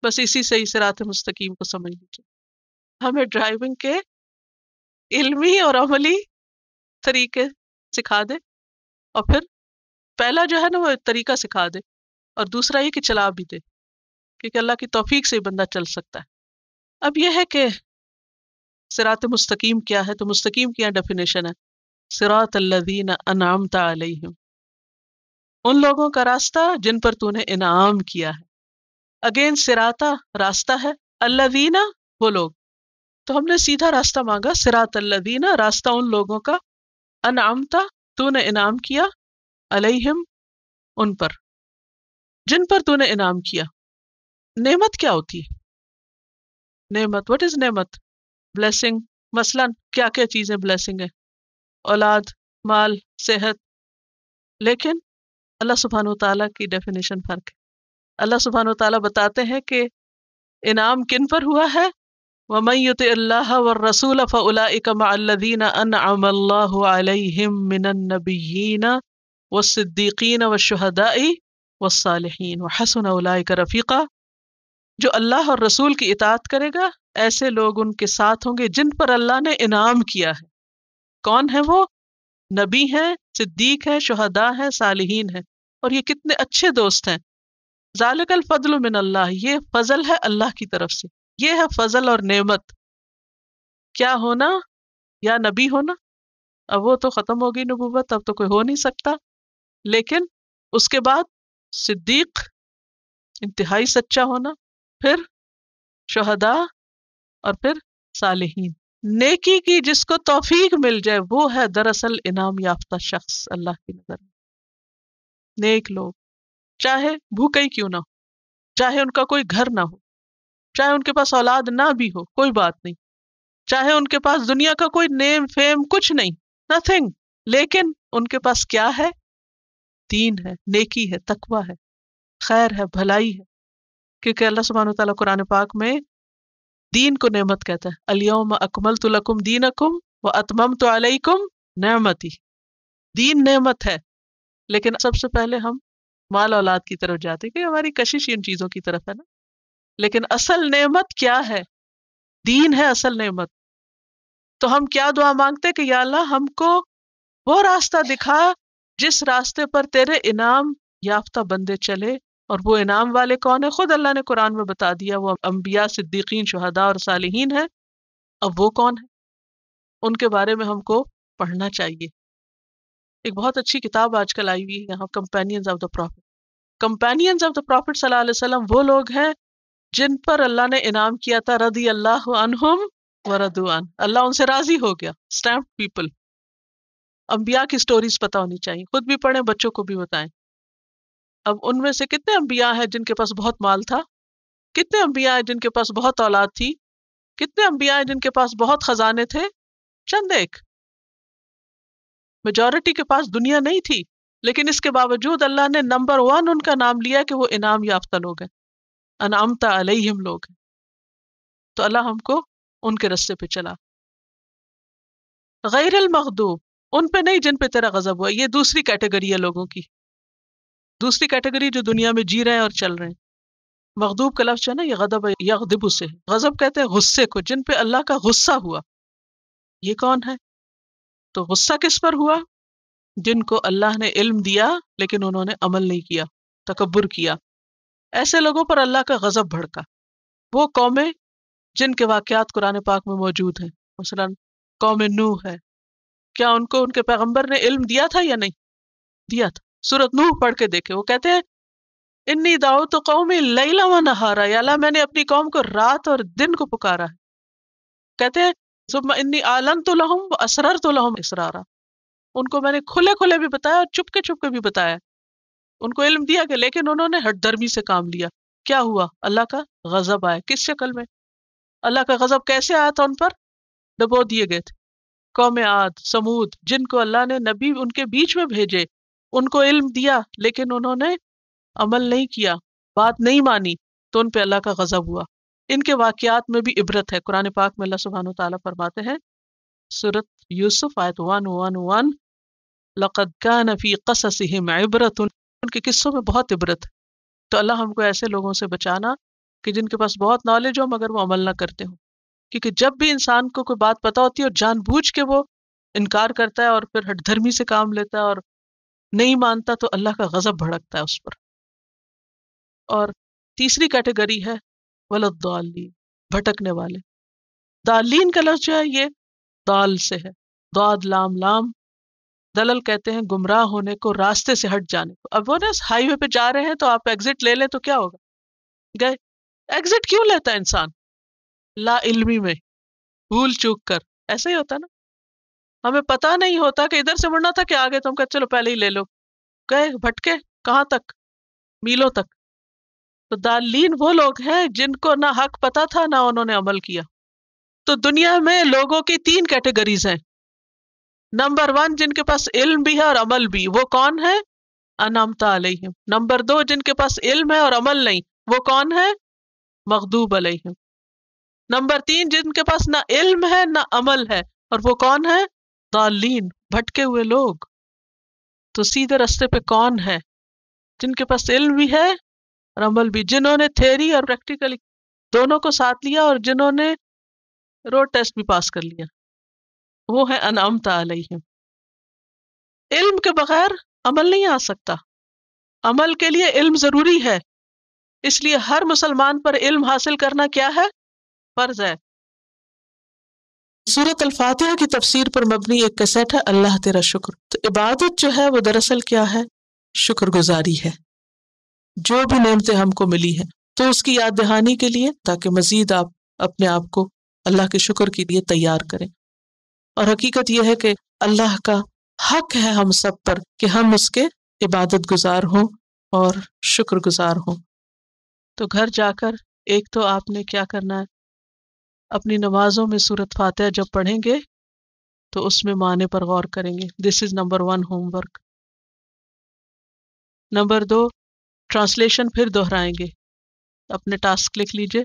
بس اسی سے ہی صراط مستقیم کو سمجھ لیجیے۔ ہمیں ڈرائیونگ کے علمی اور عملی طریقے سکھا دے، اور پھر پہلا جو ہے نا وہ طریقہ سکھا دے، اور دوسرا یہ کہ چلا بھی دے، کیونکہ اللہ کی توفیق سے ہی بندہ چل سکتا ہے۔ اب یہ ہے کہ صراط مستقیم کیا ہے، تو مستقیم کی ڈیفینیشن ہے صراط الذین انعمت علیہم، ان لوگوں کا راستہ جن پر تو نے انعام کیا ہے۔ اگین صراطہ راستہ ہے، الذین وہ لوگ، تو ہم نے سیدھا راستہ مانگا، صراط الذین راستہ ان لوگوں کا، انعمت تو نے انعام کیا، علیہم ان پر، جن پر تو نے انعام کیا۔ نعمت کیا ہوتی ہے؟ نعمت، what is نعمت؟ بلیسنگ۔ مثلا کیا کیا چیزیں بلیسنگ ہے؟ اولاد، مال، صحت۔ لیکن اللہ سبحانہ و تعالیٰ کی ڈیفینیشن فرق ہے۔ اللہ سبحانہ و تعالیٰ بتاتے ہیں کہ انعام کن پر ہوا ہے؟ وَمَن يُطِعِ اللَّهَ وَالرَّسُولَ فَأُولَٰئِكَ مَعَ الَّذِينَ أَنْعَمَ اللَّهُ عَلَيْهِم مِّنَ النَّبِيِّينَ وَالصِّدِّيقِينَ وَالشُّهَدَاءِ وَالصَّالِحِينَ وَحَسُنَ أُولَٰئِكَ رَفِيقًا، جو اللہ اور رسول کی اطاعت کرے گا ایسے لوگ ان کے ساتھ ہوں گے جن پر اللہ نے انعام کیا ہے۔ کون ہیں وہ؟ نبی ہیں، صدیق ہیں، شہداء ہیں، صالحین ہیں، اور یہ کتنے اچھے دوست ہیں۔ ذالک الفضل من اللہ، یہ فضل ہے اللہ کی طرف سے، یہ ہے فضل اور نعمت۔ کیا ہونا؟ یا نبی ہونا، اب وہ تو ختم ہو گئی نبوت، اب تو کوئی ہو نہیں سکتا، لیکن اس کے بعد صدیق، انتہائی سچا ہونا، پھر شہداء، اور پھر صالحین۔ نیکی کی جس کو توفیق مل جائے وہ ہے دراصل انعام یافتہ شخص اللہ کی نظر میں۔ نیک لوگ، چاہے بھوکے ہی کیوں نہ ہو، چاہے ان کا کوئی گھر نہ ہو، چاہے ان کے پاس اولاد نہ بھی ہو، کوئی بات نہیں، چاہے ان کے پاس دنیا کا کوئی نیم فیم کچھ نہیں، نتھنگ، لیکن ان کے پاس کیا ہے؟ دین ہے، نیکی ہے، تقوی ہے، خیر ہے، بھلائی ہے. کیونکہ اللہ سبحانہ وتعالیٰ قرآن پاک میں دین کو نعمت کہتا ہے، الیوم اکملت لکم دینکم واتممت علیکم نعمتی. دین نعمت ہے، لیکن سب سے پہلے ہم مال اولاد کی طرف جاتے ہیں کہ ہماری کشش ان چیزوں کی طرف ہے نا. لیکن اصل نعمت کیا ہے؟ دین ہے اصل نعمت. تو ہم کیا دعا مانگتے کہ یا اللہ ہم کو وہ راستہ دکھا جس راستے پر تیرے انعام یافتہ بندے چلے. اور وہ انعام والے کون ہیں؟ خود اللہ نے قرآن میں بتا دیا، وہ انبیاء، صدیقین، شہداء اور صالحین ہیں. اب وہ کون ہیں؟ ان کے بارے میں ہم کو پڑھنا چاہیے. ایک بہت اچھی کتاب آج کل آئی ہوئی ہے یہاں، companions of the prophet. Companions of the prophet صلی اللہ علیہ وسلم وہ لوگ ہیں جن پر اللہ نے انعام کیا تھا، رضی اللہ عنہم ورضوا عنہ، اللہ ان سے راضی ہو گیا. Stamp people. انبیاء کی سٹوریز پتہ ہونی چاہیے، خود بھی پڑھیں، بچوں کو بھی بتائیں. اب ان میں سے کتنے انبیاء ہیں جن کے پاس بہت مال تھا؟ کتنے انبیاء ہیں جن کے پاس بہت اولاد تھی؟ کتنے انبیاء ہیں جن کے پاس بہت خزانے تھے؟ چند ایک. میجورٹی کے پاس دنیا نہیں تھی، لیکن اس کے باوجود اللہ نے نمبر 1 ان کا نام لیا کہ وہ انعام یافتہ لوگ ہیں، انعمت علیہم لوگ ہیں. تو اللہ ہم کو ان کے رستے پہ چلا. غیر المغضوب، ان پہ نہیں جن پہ تیرا غضب ہوا. یہ دوسری کیٹیگری ہے لوگوں کی، دوسری کیٹیگری جو دنیا میں جی رہے ہیں اور چل رہے ہیں. مغضوب کا لفظ ہے نا، یہ غضب یغضب سے ہے. غضب کہتے ہیں غصے کو، جن پہ اللہ کا غصہ ہوا. یہ کون ہے؟ تو غصہ کس پر ہوا؟ جن کو اللہ نے علم دیا لیکن انہوں نے عمل نہیں کیا، تکبر کیا. ایسے لوگوں پر اللہ کا غضب بھڑکا. وہ قومیں جن کے واقعات قرآن پاک میں موجود ہیں، مثلا قوم نوح ہے. کیا ان کو ان کے پیغمبر نے علم دیا تھا یا نہیں دیا تھا؟ سورۃ نوح پڑھ کے دیکھے. وہ کہتے ہیں انی دعوت قومی لیلا و نہارا، یا اللہ میں نے اپنی قوم کو رات اور دن کو پکارا ہے. کہتے ہیں ثم انی اعلنت لهم واسررت لهم اسرارا، ان کو میں نے کھلے کھلے بھی بتایا اور چپ کے بھی بتایا. ان کو علم دیا کہ لیکن انہوں نے ہٹ درمی سے کام لیا. کیا ہوا؟ اللہ کا غضب آیا. کس شکل میں؟ اللہ کا غضب کیسے آیا تھا ان پر؟ ڈبو دیے گئے تھے. قوم عاد، سمود، جن کو اللہ نے نبی ان کے بیچ میں بھیجے، ان کو علم دیا لیکن انہوں نے عمل نہیں کیا، بات نہیں مانی، تو ان پہ اللہ کا غضب ہوا. ان کے واقعات میں بھی عبرت ہے. قرآن پاک میں اللہ سبحانہ وتعالیٰ فرماتے ہیں، سورۃ یوسف آیت 111، لقد کان فی قصصہم عبرۃ، ان کے قصوں میں بہت عبرت ہے. تو اللہ ہم کو ایسے لوگوں سے بچانا کہ جن کے پاس بہت نالج ہو مگر وہ عمل نہ کرتے ہوں. کیونکہ جب بھی انسان کو کوئی بات پتہ ہوتی ہے اور جان بوجھ کے وہ انکار کرتا ہے اور پھر ہٹ دھرمی سے کام لیتا ہے اور نہیں مانتا، تو اللہ کا غضب بھڑکتا ہے اس پر. اور تیسری کیٹیگری ہے ولضالین، بھٹکنے والے. دالین کا لفظ جو ہے یہ دال سے ہے، ضاد لام لام. دلل کہتے ہیں گمراہ ہونے کو، راستے سے ہٹ جانے کو. اب وہ نا ہائی وے پہ جا رہے ہیں تو آپ ایگزٹ لے لیں تو کیا ہوگا؟ گئے. ایگزٹ کیوں لیتا ہے انسان؟ لا علمی میں، بھول چوک کر. ایسا ہی ہوتا نا، ہمیں پتہ نہیں ہوتا کہ ادھر سے مڑنا تھا کہ آگے، تم کہتے چلو پہلے ہی لے لو. گئے بھٹکے کہاں تک؟ میلوں تک. تو دالین وہ لوگ ہیں جن کو نہ حق پتہ تھا نہ انہوں نے عمل کیا. تو دنیا میں لوگوں کی 3 کیٹیگریز ہیں. نمبر 1 جن کے پاس علم بھی ہے اور عمل بھی، وہ کون ہے؟ انعمت علیہم. نمبر 2 جن کے پاس علم ہے اور عمل نہیں، وہ کون ہے؟ مغضوب علیہم. نمبر 3 جن کے پاس نہ علم ہے نہ عمل ہے، اور وہ کون ہے؟ ضالین، بھٹکے ہوئے لوگ. تو سیدھے رستے پہ کون ہے؟ جن کے پاس علم بھی ہے اور عمل بھی، جنہوں نے تھیری اور پریکٹیکلی دونوں کو ساتھ لیا اور جنہوں نے روڈ ٹیسٹ بھی پاس کر لیا، وہ ہے انعمت علیہم. علم کے بغیر عمل نہیں آ سکتا. عمل کے لیے علم ضروری ہے، اس لیے ہر مسلمان پر علم حاصل کرنا کیا ہے؟ فرض ہے. سورۃ الفاتحہ کی تفسیر پر مبنی ایک کیسٹ ہے اللہ تیرا شکر. تو عبادت جو ہے وہ دراصل کیا ہے؟ شکر گزاری ہے. جو بھی نعمتیں ہم کو ملی ہیں تو اس کی یاد دہانی کے لیے، تاکہ مزید آپ اپنے آپ کو اللہ کے شکر کے لیے تیار کریں. اور حقیقت یہ ہے کہ اللہ کا حق ہے ہم سب پر کہ ہم اس کے عبادت گزار ہوں اور شکر گزار ہوں۔ تو گھر جا کر ایک تو آپ نے کیا کرنا ہے، اپنی نمازوں میں سورۃ فاتحہ جب پڑھیں گے تو اس میں معنی پر غور کریں گے۔ This is number 1 home work. Number 2، translation پھر دہرائیں گے، اپنے ٹاسک لکھ لیجئے۔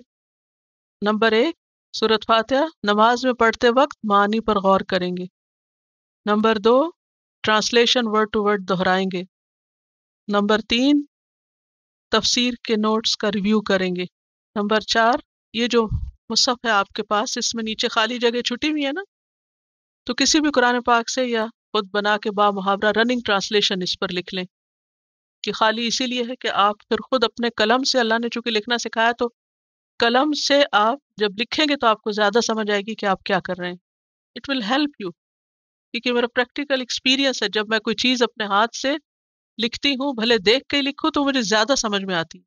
نمبر 1، سورۃ فاتحہ نماز میں پڑھتے وقت معنی پر غور کریں گے۔ Number 2، translation word to word دہرائیں گے۔ نمبر 3، تفسیر کے نوٹس کا ریویو کریں گے۔ نمبر 4، یہ جو مصحف ہے آپ کے پاس، اس میں نیچے خالی جگہ چھٹی ہوئی ہے نا، تو کسی بھی قرآن پاک سے یا خود بنا کے با محاورہ رننگ ٹرانسلیشن اس پر لکھ لیں، کہ خالی اسی لیے ہے کہ آپ پھر خود اپنے قلم سے، اللہ نے چونکہ لکھنا سکھایا تو قلم سے آپ جب لکھیں گے تو آپ کو زیادہ سمجھ آئے گی کہ آپ کیا کر رہے ہیں۔ اٹ ول ہیلپ یو، کیونکہ میرا پریکٹیکل ایکسپیرینس ہے، جب میں کوئی چیز اپنے ہاتھ سے لکھتی ہوں، بھلے دیکھ کے لکھوں، تو مجھے زیادہ سمجھ میں آتی۔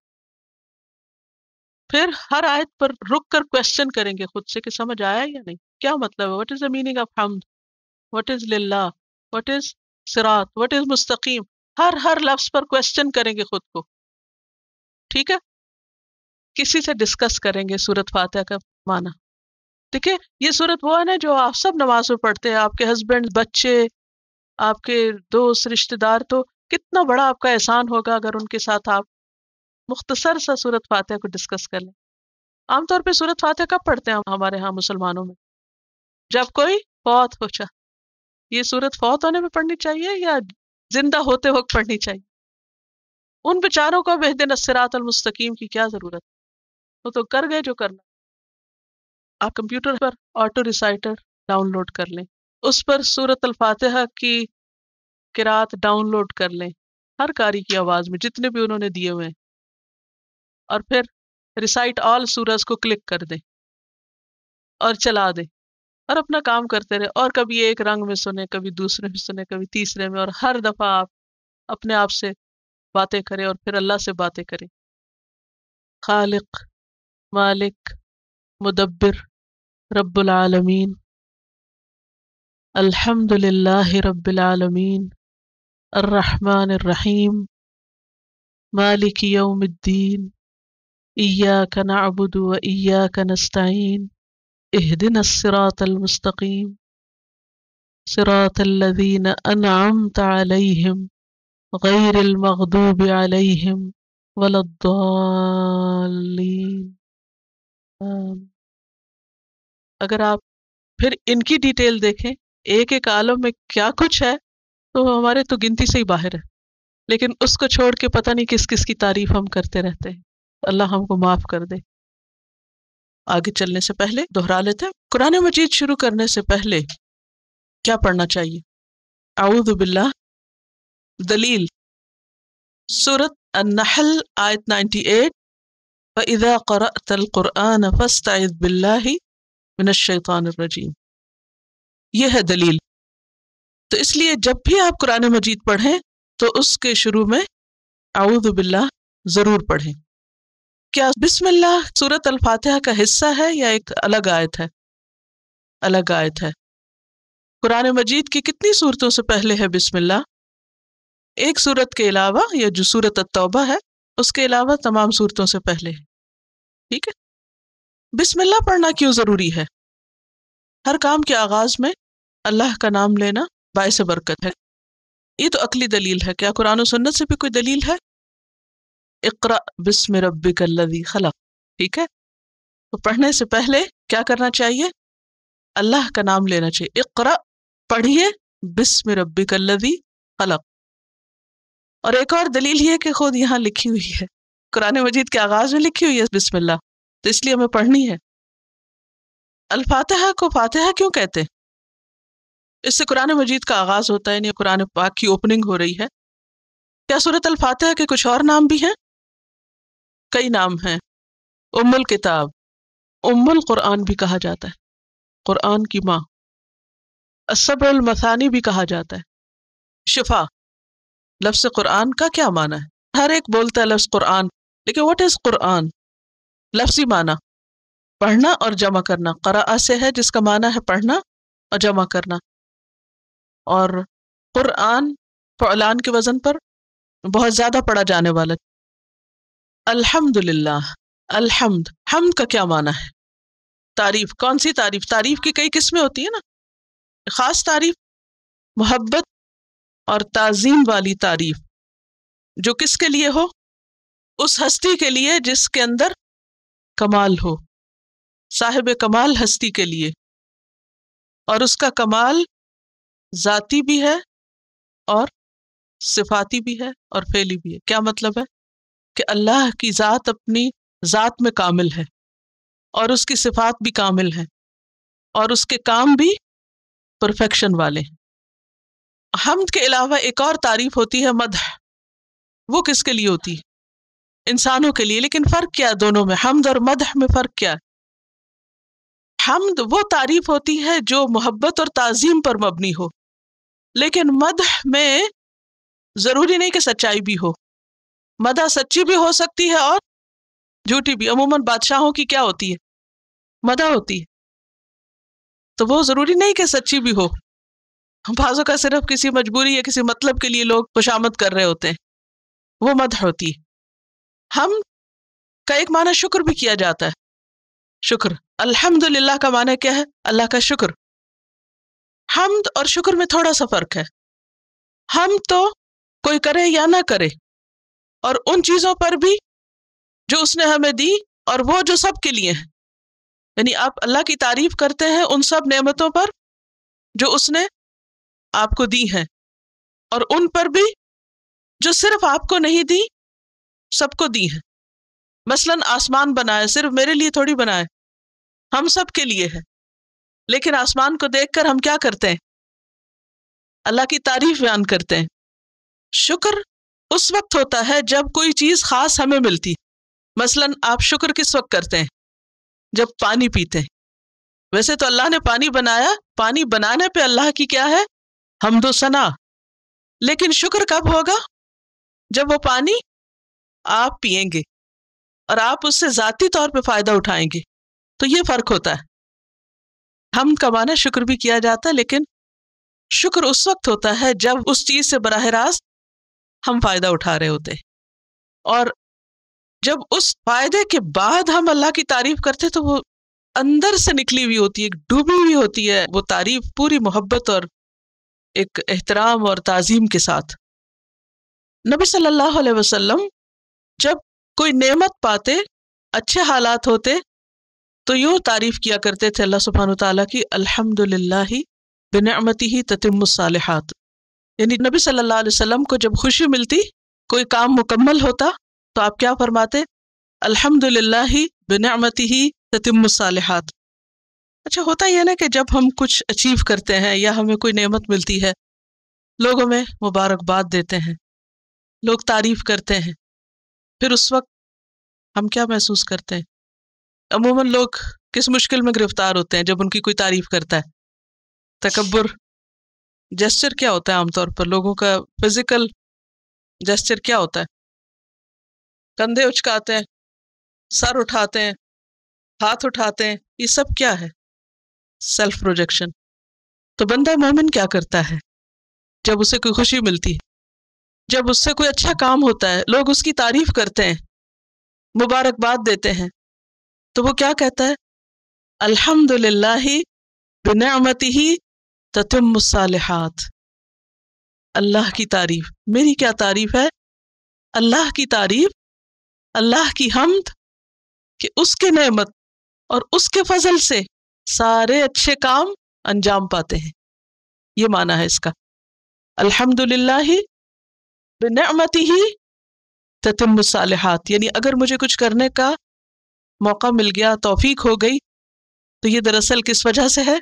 پھر ہر آیت پر رک کر کوشچن کریں گے خود سے کہ سمجھ آیا یا نہیں، کیا مطلب ہے، what is the meaning of حمد، واٹ از للہ، واٹ از صراط، واٹ از مستقیم، ہر لفظ پر کوشچن کریں گے خود کو، ٹھیک ہے۔ کسی سے ڈسکس کریں گے سورۃ فاتحہ کا معنی۔ دیکھیں یہ سورت وہ ہے نا جو آپ سب نماز میں پڑھتے ہیں، آپ کے ہسبینڈ، بچے، آپ کے دوست، رشتہ دار، تو کتنا بڑا آپ کا احسان ہوگا اگر ان کے ساتھ آپ مختصر سا سورت فاتحہ کو ڈسکس کر لیں۔ عام طور پہ سورت فاتحہ کب پڑھتے ہیں ہمارے ہاں مسلمانوں میں؟ جب کوئی فوت ہو جائے۔ یہ سورت فوت ہونے میں پڑھنی چاہیے یا زندہ ہوتے وقت پڑھنی چاہیے؟ ان بیچاروں کو اب اہدنا الصراط المستقیم کی کیا ضرورت؟ وہ تو کر گئے جو کرنا۔ آپ کمپیوٹر پر آٹو ریسائٹر ڈاؤن لوڈ کر لیں، اس پر سورت الفاتحہ کی قرات ڈاؤن لوڈ کر لیں، ہر قاری کی آواز میں جتنے بھی انہوں نے دیے ہوئے ہیں، اور پھر ریسائٹ آل سورز کو کلک کر دیں اور چلا دیں، اور اپنا کام کرتے رہے، اور کبھی ایک رنگ میں سنیں، کبھی دوسرے میں سنیں، کبھی تیسرے میں، اور ہر دفعہ آپ اپنے آپ سے باتیں کریں اور پھر اللہ سے باتیں کریں۔ خالق، مالک، مدبر، رب العالمین، الحمد للہ رب العالمین، الرحمن الرحیم، مالک یوم الدین، ایاک نعبد و ایاک نستعین، اہدنا الصراط المستقیم، صراط الذین انعمت علیہم غیر المغضوب علیہم ولا الضالین۔ اگر آپ پھر ان کی ڈیٹیل دیکھیں، ایک ایک عالم میں کیا کچھ ہے، تو ہمارے تو گنتی سے ہی باہر ہے، لیکن اس کو چھوڑ کے پتہ نہیں کس کس کی تعریف ہم کرتے رہتے ہیں۔ اللہ ہم کو معاف کر دے۔ آگے چلنے سے پہلے دہرا لیتے ہیں، قرآن مجید شروع کرنے سے پہلے کیا پڑھنا چاہیے؟ اعوذ باللہ۔ دلیل سورۃ النحل آیت 98، وَإِذَا قَرَأْتَ الْقُرْآنَ فَاسْتَعِذْ بِاللَّهِ مِنَ الشَّيْطَانِ الرَّجِيمِ، یہ ہے دلیل۔ تو اس لیے جب بھی آپ قرآن مجید پڑھیں تو اس کے شروع میں اعوذ باللہ ضرور پڑھیں۔ کیا بسم اللہ سورۃ الفاتحہ کا حصہ ہے یا ایک الگ آیت ہے؟ الگ آیت ہے۔ قرآن مجید کی کتنی صورتوں سے پہلے ہے بسم اللہ؟ ایک صورت کے علاوہ، یا جو سورۃ التوبہ ہے اس کے علاوہ تمام صورتوں سے پہلے ہے، ٹھیک ہے؟ بسم اللہ پڑھنا کیوں ضروری ہے؟ ہر کام کے آغاز میں اللہ کا نام لینا باعث برکت ہے۔ یہ تو عقلی دلیل ہے، کیا قرآن و سنت سے بھی کوئی دلیل ہے؟ اقرأ بسم ربک الذی خلق، ٹھیک ہے؟ تو پڑھنے سے پہلے کیا کرنا چاہیے؟ اللہ کا نام لینا چاہیے۔ اقرأ، پڑھیے، بسم ربک الذی خلق۔ اور ایک اور دلیل یہ کہ خود یہاں لکھی ہوئی ہے، قرآن مجید کے آغاز میں لکھی ہوئی ہے بسم اللہ، تو اس لیے ہمیں پڑھنی ہے۔ الفاتحہ کو فاتحہ کیوں کہتے ہیں؟ اس سے قرآن مجید کا آغاز ہوتا ہے، یعنی قرآن پاک کی اوپننگ ہو رہی ہے۔ کیا سورۃ الفاتحہ کے کچھ اور نام بھی ہیں؟ کئی نام ہیں۔ ام الکتاب، ام القرآن بھی کہا جاتا ہے، قرآن کی ماں۔ السبع المثانی بھی کہا جاتا ہے۔ شفا، لفظ قرآن کا کیا معنی ہے؟ ہر ایک بولتا ہے لفظ قرآن، لیکن واٹ از قرآن؟ لفظی معنی پڑھنا اور جمع کرنا، قرأ سے ہے جس کا معنی ہے پڑھنا اور جمع کرنا، اور قرآن فعلان کے وزن پر بہت زیادہ پڑھا جانے والا. الحمدللہ. الحمد، حمد کا کیا معنی ہے؟ تعریف. کون سی تعریف؟ تعریف کی کئی قسمیں ہوتی ہیں نا. خاص تعریف محبت اور تعظیم والی تعریف، جو کس کے لیے ہو؟ اس ہستی کے لیے جس کے اندر کمال ہو، صاحب کمال ہستی کے لیے. اور اس کا کمال ذاتی بھی ہے اور صفاتی بھی ہے اور فعلی بھی ہے. کیا مطلب ہے؟ کہ اللہ کی ذات اپنی ذات میں کامل ہے اور اس کی صفات بھی کامل ہے اور اس کے کام بھی پرفیکشن والے ہیں. حمد کے علاوہ ایک اور تعریف ہوتی ہے مدح. وہ کس کے لیے ہوتی ہے؟ انسانوں کے لیے. لیکن فرق کیا ہے دونوں میں؟ حمد اور مدح میں فرق کیا ہے؟ حمد وہ تعریف ہوتی ہے جو محبت اور تعظیم پر مبنی ہو، لیکن مدح میں ضروری نہیں کہ سچائی بھی ہو. مدح سچی بھی ہو سکتی ہے اور جھوٹی بھی. عموماً بادشاہوں کی کیا ہوتی ہے؟ مدح ہوتی ہے. تو وہ ضروری نہیں کہ سچی بھی ہو. بعضوں کا صرف کسی مجبوری یا کسی مطلب کے لیے لوگ خوشامد کر رہے ہوتے ہیں، وہ مدح ہوتی ہے. ہم کا ایک معنی شکر بھی کیا جاتا ہے. شکر. الحمدللہ کا معنی کیا ہے؟ اللہ کا شکر. حمد اور شکر میں تھوڑا سا فرق ہے. ہم تو کوئی کرے یا نہ کرے، اور ان چیزوں پر بھی جو اس نے ہمیں دی اور وہ جو سب کے لیے ہیں. یعنی آپ اللہ کی تعریف کرتے ہیں ان سب نعمتوں پر جو اس نے آپ کو دی ہیں، اور ان پر بھی جو صرف آپ کو نہیں دی، سب کو دی ہیں. مثلاً آسمان بنائے، صرف میرے لیے تھوڑی بنائے، ہم سب کے لیے ہے. لیکن آسمان کو دیکھ کر ہم کیا کرتے ہیں؟ اللہ کی تعریف بیان کرتے ہیں. شکر اس وقت ہوتا ہے جب کوئی چیز خاص ہمیں ملتی. مثلاً آپ شکر کس وقت کرتے ہیں؟ جب پانی پیتے ہیں. ویسے تو اللہ نے پانی بنایا، پانی بنانے پہ اللہ کی کیا ہے؟ حمد و ثنا. لیکن شکر کب ہوگا؟ جب وہ پانی آپ پیئیں گے اور آپ اس سے ذاتی طور پہ فائدہ اٹھائیں گے. تو یہ فرق ہوتا ہے. حمد کا معنی شکر بھی کیا جاتا ہے، لیکن شکر اس وقت ہوتا ہے جب اس چیز سے براہ راست ہم فائدہ اٹھا رہے ہوتے ہیں، اور جب اس فائدے کے بعد ہم اللہ کی تعریف کرتے تو وہ اندر سے نکلی ہوئی ہوتی ہے، ڈوبی ہوئی ہوتی ہے وہ تعریف پوری محبت اور ایک احترام اور تعظیم کے ساتھ. نبی صلی اللہ علیہ وسلم جب کوئی نعمت پاتے، اچھے حالات ہوتے، تو یوں تعریف کیا کرتے تھے اللہ سبحانہ وتعالیٰ کی، الحمدللہ بنعمتہ تتم الصالحات. یعنی نبی صلی اللہ علیہ وسلم کو جب خوشی ملتی، کوئی کام مکمل ہوتا، تو آپ کیا فرماتے؟ الحمدللہ بنعمتہ تتم الصالحات. اچھا ہوتا یہ نا کہ جب ہم کچھ اچیو کرتے ہیں یا ہمیں کوئی نعمت ملتی ہے، لوگ ہمیں مبارکباد دیتے ہیں، لوگ تعریف کرتے ہیں، پھر اس وقت ہم کیا محسوس کرتے ہیں؟ عموماً لوگ کس مشکل میں گرفتار ہوتے ہیں جب ان کی کوئی تعریف کرتا ہے؟ تکبر. جیسچر کیا ہوتا ہے عام طور پر لوگوں کا؟ فزیکل جیسچر کیا ہوتا ہے؟ کندھے اچکاتے ہیں، سر اٹھاتے ہیں، ہاتھ اٹھاتے ہیں. یہ سب کیا ہے؟ Self projection. تو بندہ مومن کیا کرتا ہے جب اسے کوئی خوشی ملتی ہے، جب اس سے کوئی اچھا کام ہوتا ہے، لوگ اس کی تعریف کرتے ہیں، مبارکباد دیتے ہیں، تو وہ کیا کہتا ہے؟ الحمدللہ بنعمتہ تتم الصالحات. اللہ کی تعریف. میری کیا تعریف ہے؟ اللہ کی تعریف، اللہ کی حمد کہ اس کے نعمت اور اس کے فضل سے سارے اچھے کام انجام پاتے ہیں. یہ معنی ہے اس کا. الحمدللہ بنعمتہ تتم الصالحات. یعنی اگر مجھے کچھ کرنے کا موقع مل گیا، توفیق ہو گئی، تو یہ دراصل کس وجہ سے ہے؟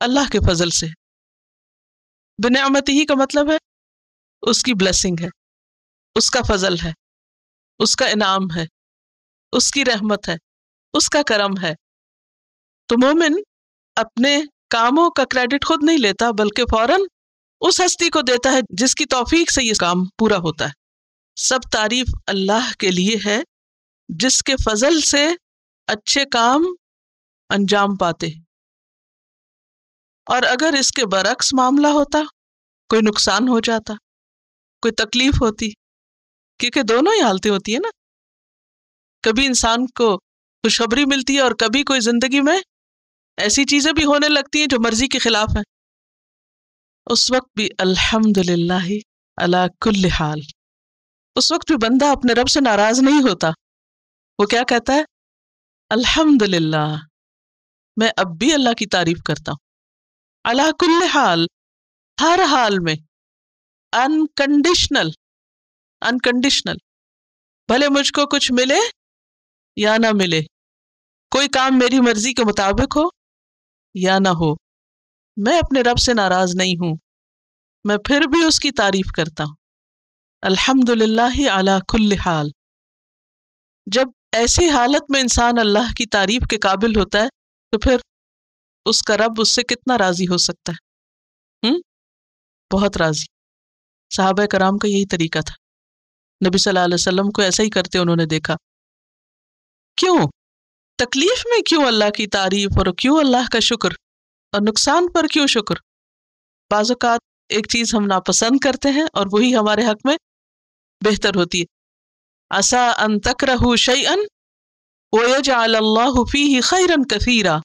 اللہ کے فضل سے. بنعمتہ کا مطلب ہے اس کی بلیسنگ ہے، اس کا فضل ہے، اس کا انعام ہے، اس کی رحمت ہے، اس کا کرم ہے. تو مومن اپنے کاموں کا کریڈٹ خود نہیں لیتا، بلکہ فوراً اس ہستی کو دیتا ہے جس کی توفیق سے یہ کام پورا ہوتا ہے. سب تعریف اللہ کے لیے ہے جس کے فضل سے اچھے کام انجام پاتے. اور اگر اس کے برعکس معاملہ ہوتا، کوئی نقصان ہو جاتا، کوئی تکلیف ہوتی، کیونکہ دونوں ہی حالتیں ہوتی ہیں نا. کبھی انسان کو خوشخبری ملتی ہے اور کبھی کوئی زندگی میں ایسی چیزیں بھی ہونے لگتی ہیں جو مرضی کے خلاف ہیں. اس وقت بھی الحمدللہ علی کل حال، اس وقت بھی بندہ اپنے رب سے ناراض نہیں ہوتا. وہ کیا کہتا ہے؟ الحمدللہ، میں اب بھی اللہ کی تعریف کرتا ہوں. علی کل حال، ہر حال میں، انکنڈیشنل، انکنڈیشنل. بھلے مجھ کو کچھ ملے یا نہ ملے، کوئی کام میری مرضی کے مطابق ہو یا نہ ہو، میں اپنے رب سے ناراض نہیں ہوں، میں پھر بھی اس کی تعریف کرتا ہوں. الحمدللہ علی کل حال. جب ایسی حالت میں انسان اللہ کی تعریف کے قابل ہوتا ہے تو پھر اس کا رب اس سے کتنا راضی ہو سکتا ہے؟ بہت راضی. صحابہ کرام کا یہی طریقہ تھا. نبی صلی اللہ علیہ وسلم کو ایسا ہی کرتے انہوں نے دیکھا. کیوں؟ تکلیف میں کیوں اللہ کی تعریف اور کیوں اللہ کا شکر، اور نقصان پر کیوں شکر؟ بعض اوقات ایک چیز ہم ناپسند کرتے ہیں اور وہی ہمارے حق میں بہتر ہوتی ہے. عسیٰ ان تکرہوا شیئا ویجعل اللہ فیہ خیرا کثیرا.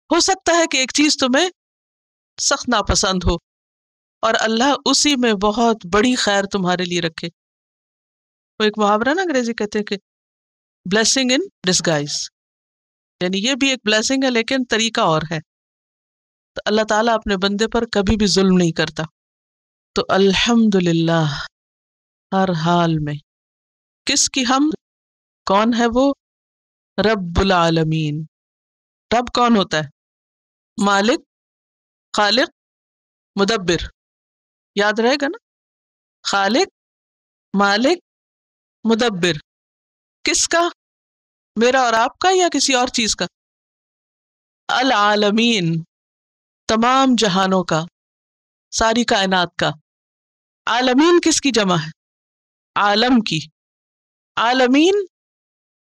ہو سکتا ہے کہ ایک چیز تمہیں سخت ناپسند ہو اور اللہ اسی میں بہت بڑی خیر تمہارے لیے رکھے. وہ ایک محاورہ نا انگریزی کہتے ہیں کہ بلیسنگ ان ڈسگائز، یعنی یہ بھی ایک بلیسنگ ہے لیکن طریقہ اور ہے. تو اللہ تعالیٰ اپنے بندے پر کبھی بھی ظلم نہیں کرتا. تو الحمدللہ ہر حال میں. کس کی حمد؟ کون ہے وہ؟ رب العالمین. رب کون ہوتا ہے؟ مالک، خالق، مدبر. یاد رہے گا نا؟ خالق، مالک، مدبر. کس کا؟ میرا اور آپ کا یا کسی اور چیز کا؟ العالمین، تمام جہانوں کا، ساری کائنات کا. عالمین کس کی جمع ہے؟ عالم کی. عالمین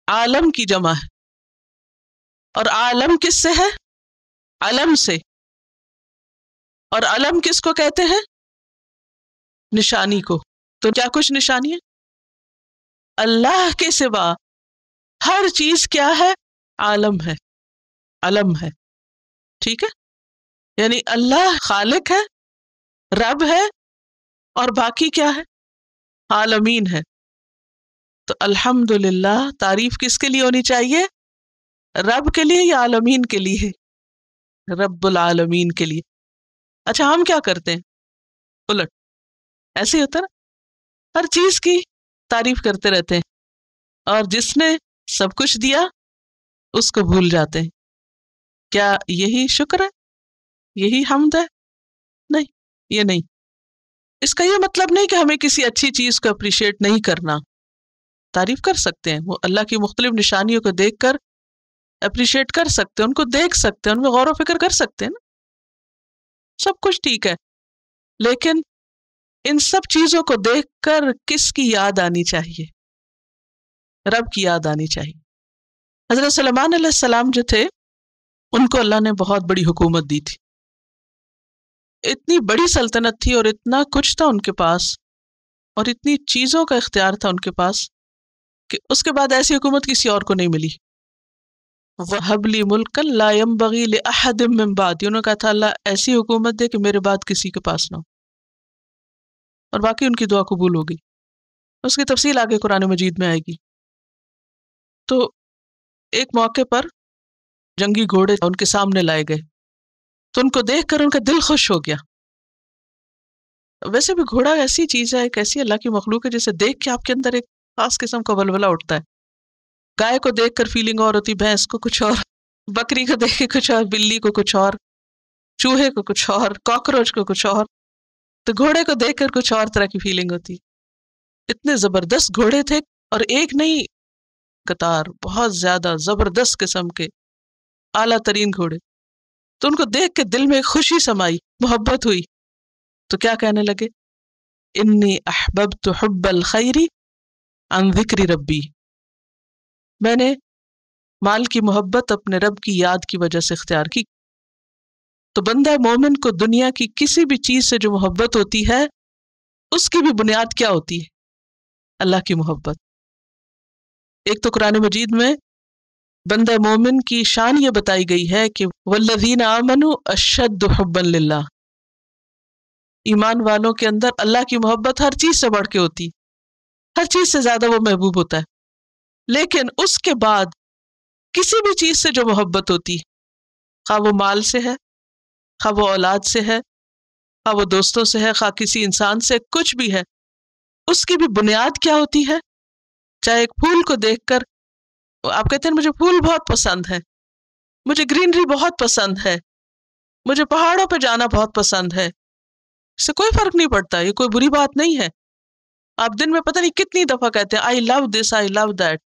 عالم کی جمع ہے. اور عالم کس سے ہے؟ علم سے. اور علم کس کو کہتے ہیں؟ نشانی کو. تو کیا کچھ نشانی ہے؟ اللہ کے سوا ہر چیز کیا ہے؟ عالم ہے، علم ہے. ٹھیک ہے؟ یعنی اللہ خالق ہے، رب ہے، اور باقی کیا ہے؟ عالمین ہے. تو الحمدللہ تعریف کس کے لیے ہونی چاہیے؟ رب کے لیے یا عالمین کے لیے؟ رب العالمین کے لیے. اچھا ہم کیا کرتے ہیں؟ الٹ. ایسے ہی ہوتا نا، ہر چیز کی تعریف کرتے رہتے ہیں اور جس نے سب کچھ دیا اس کو بھول جاتے ہیں. کیا یہی شکر ہے؟ یہی حمد ہے؟ نہیں، یہ نہیں. اس کا یہ مطلب نہیں کہ ہمیں کسی اچھی چیز کو اپریشیٹ نہیں کرنا. تعریف کر سکتے ہیں، وہ اللہ کی مختلف نشانیوں کو دیکھ کر اپریشیٹ کر سکتے ہیں، ان کو دیکھ سکتے ہیں، ان میں غور و فکر کر سکتے ہیں نا. سب کچھ ٹھیک ہے، لیکن ان سب چیزوں کو دیکھ کر کس کی یاد آنی چاہیے؟ رب کی یاد آنی چاہیے. حضرت سلیمان علیہ السلام جو تھے ان کو اللہ نے بہت بڑی حکومت دی تھی. اتنی بڑی سلطنت تھی اور اتنا کچھ تھا ان کے پاس اور اتنی چیزوں کا اختیار تھا ان کے پاس کہ اس کے بعد ایسی حکومت کسی اور کو نہیں ملی. وَهَبْ لِي مُلْكًا لَا يَنبَغِي لِأَحَدٍ مِّن بَعْدِي. انہوں نے کہا تھا اللہ ایسی حکومت دے کہ میرے بعد کسی کے پاس نہ ہو. اور باقی ان کی دعا قبول ہو گئی. اس کی تفصیل آگے قرآن مجید میں آئے گی. تو ایک موقع پر جنگی گھوڑے ان کے سامنے لائے گئے تو ان کو دیکھ کر ان کا دل خوش ہو گیا. ویسے بھی گھوڑا ایسی چیز ہے، ایک ایسی اللہ کی مخلوق ہے جسے دیکھ کے آپ کے اندر ایک خاص قسم کا ولولہ اٹھتا ہے. گائے کو دیکھ کر فیلنگ اور ہوتی، بھینس کو کچھ اور، بکری کو دیکھ کے کچھ اور، بلی کو کچھ اور، چوہے کو کچھ اور، کاکروچ کو کچھ اور. تو گھوڑے کو دیکھ کر کچھ اور طرح کی فیلنگ ہوتی. اتنے زبردست گھوڑے تھے اور ایک نہیں قطار، بہت زیادہ زبردست قسم کے اعلیٰ ترین گھوڑے. تو ان کو دیکھ کے دل میں ایک خوشی سمائی، محبت ہوئی. تو کیا کہنے لگے؟ انی احببت حب الخیر عن ذکر ربی. میں نے مال کی محبت اپنے رب کی یاد کی وجہ سے اختیار کی. تو بندہ مومن کو دنیا کی کسی بھی چیز سے جو محبت ہوتی ہے اس کی بھی بنیاد کیا ہوتی ہے؟ اللہ کی محبت. ایک تو قرآن مجید میں بندہ مومن کی شان یہ بتائی گئی ہے کہ والذین آمنوا اشد حبا للہ، ایمان والوں کے اندر اللہ کی محبت ہر چیز سے بڑھ کے ہوتی، ہر چیز سے زیادہ وہ محبوب ہوتا ہے. لیکن اس کے بعد کسی بھی چیز سے جو محبت ہوتی، خواہ وہ مال سے ہے، خواہ وہ اولاد سے ہے، خواہ وہ دوستوں سے ہے، خواہ کسی انسان سے، کچھ بھی ہے، اس کی بھی بنیاد کیا ہوتی ہے؟ چاہے ایک پھول کو دیکھ کر آپ کہتے ہیں مجھے پھول بہت پسند ہے، مجھے گرینری بہت پسند ہے، مجھے پہاڑوں پہ جانا بہت پسند ہے، اس سے کوئی فرق نہیں پڑتا، یہ کوئی بری بات نہیں ہے. آپ دن میں پتہ نہیں کتنی دفعہ کہتے ہیں آئی لو دس، آئی لو دیٹ،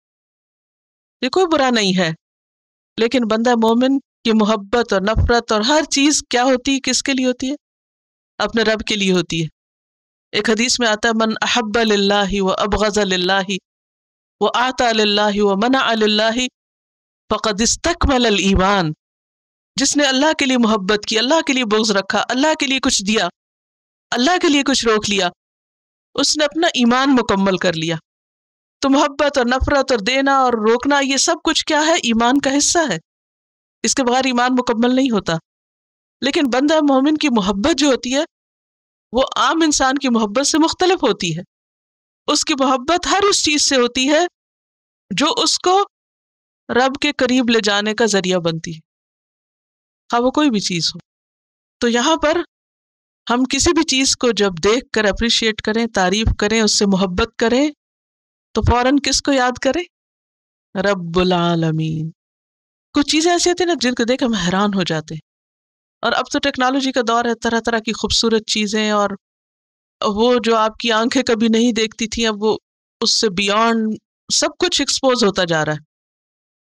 یہ کوئی برا نہیں ہے. لیکن بندہ مومن کی محبت اور نفرت اور ہر چیز کیا ہوتی ہے؟ کس کے لیے ہوتی ہے؟ اپنے رب کے لیے ہوتی ہے. ایک حدیث میں آتا ہے من احب للہ و ابغض للہ و اعطى للہ و منع للہ فقد استکمل الایمان. جس نے اللہ کے لیے محبت کی، اللہ کے لیے بغض رکھا، اللہ کے لیے کچھ دیا، اللہ کے لیے کچھ روک لیا، اس نے اپنا ایمان مکمل کر لیا. تو محبت اور نفرت اور دینا اور روکنا یہ سب کچھ کیا ہے؟ ایمان کا حصہ ہے. اس کے بغیر ایمان مکمل نہیں ہوتا. لیکن بندہ مومن کی محبت جو ہوتی ہے وہ عام انسان کی محبت سے مختلف ہوتی ہے. اس کی محبت ہر اس چیز سے ہوتی ہے جو اس کو رب کے قریب لے جانے کا ذریعہ بنتی ہے، خواہ وہ کوئی بھی چیز ہو. تو یہاں پر ہم کسی بھی چیز کو جب دیکھ کر اپریشیٹ کریں، تعریف کریں، اس سے محبت کریں، تو فوراً کس کو یاد کریں؟ رب العالمین. کچھ چیزیں ایسی ہوتی ہیں نا جن کو دیکھ ہم حیران ہو جاتے ہیں. اور اب تو ٹیکنالوجی کا دور ہے، طرح طرح کی خوبصورت چیزیں، اور وہ جو آپ کی آنکھیں کبھی نہیں دیکھتی تھیں اب وہ اس سے بیونڈ سب کچھ ایکسپوز ہوتا جا رہا ہے.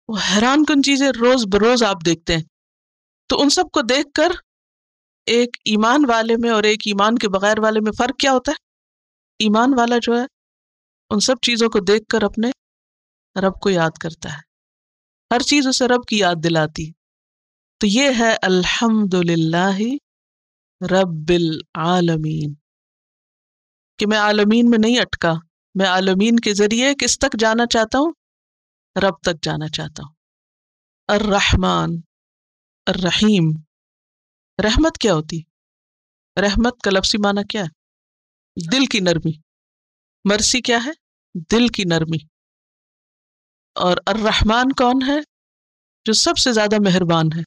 وہ حیران کن چیزیں روز بروز آپ دیکھتے ہیں. تو ان سب کو دیکھ کر ایک ایمان والے میں اور ایک ایمان کے بغیر والے میں فرق کیا ہوتا ہے؟ ایمان والا جو ہے ان سب چیزوں کو دیکھ کر اپنے رب کو یاد کرتا ہے، ہر چیز اسے رب کی یاد دلاتی. تو یہ ہے الحمدللہ رب العالمین، کہ میں عالمین میں نہیں اٹکا، میں عالمین کے ذریعے کس تک جانا چاہتا ہوں؟ رب تک جانا چاہتا ہوں. الرحمن الرحیم. رحمت کیا ہوتی؟ رحمت کا لفظی معنی کیا ہے؟ دل کی نرمی. مرسی کیا ہے؟ دل کی نرمی. اور الرحمن کون ہے؟ جو سب سے زیادہ مہربان ہے.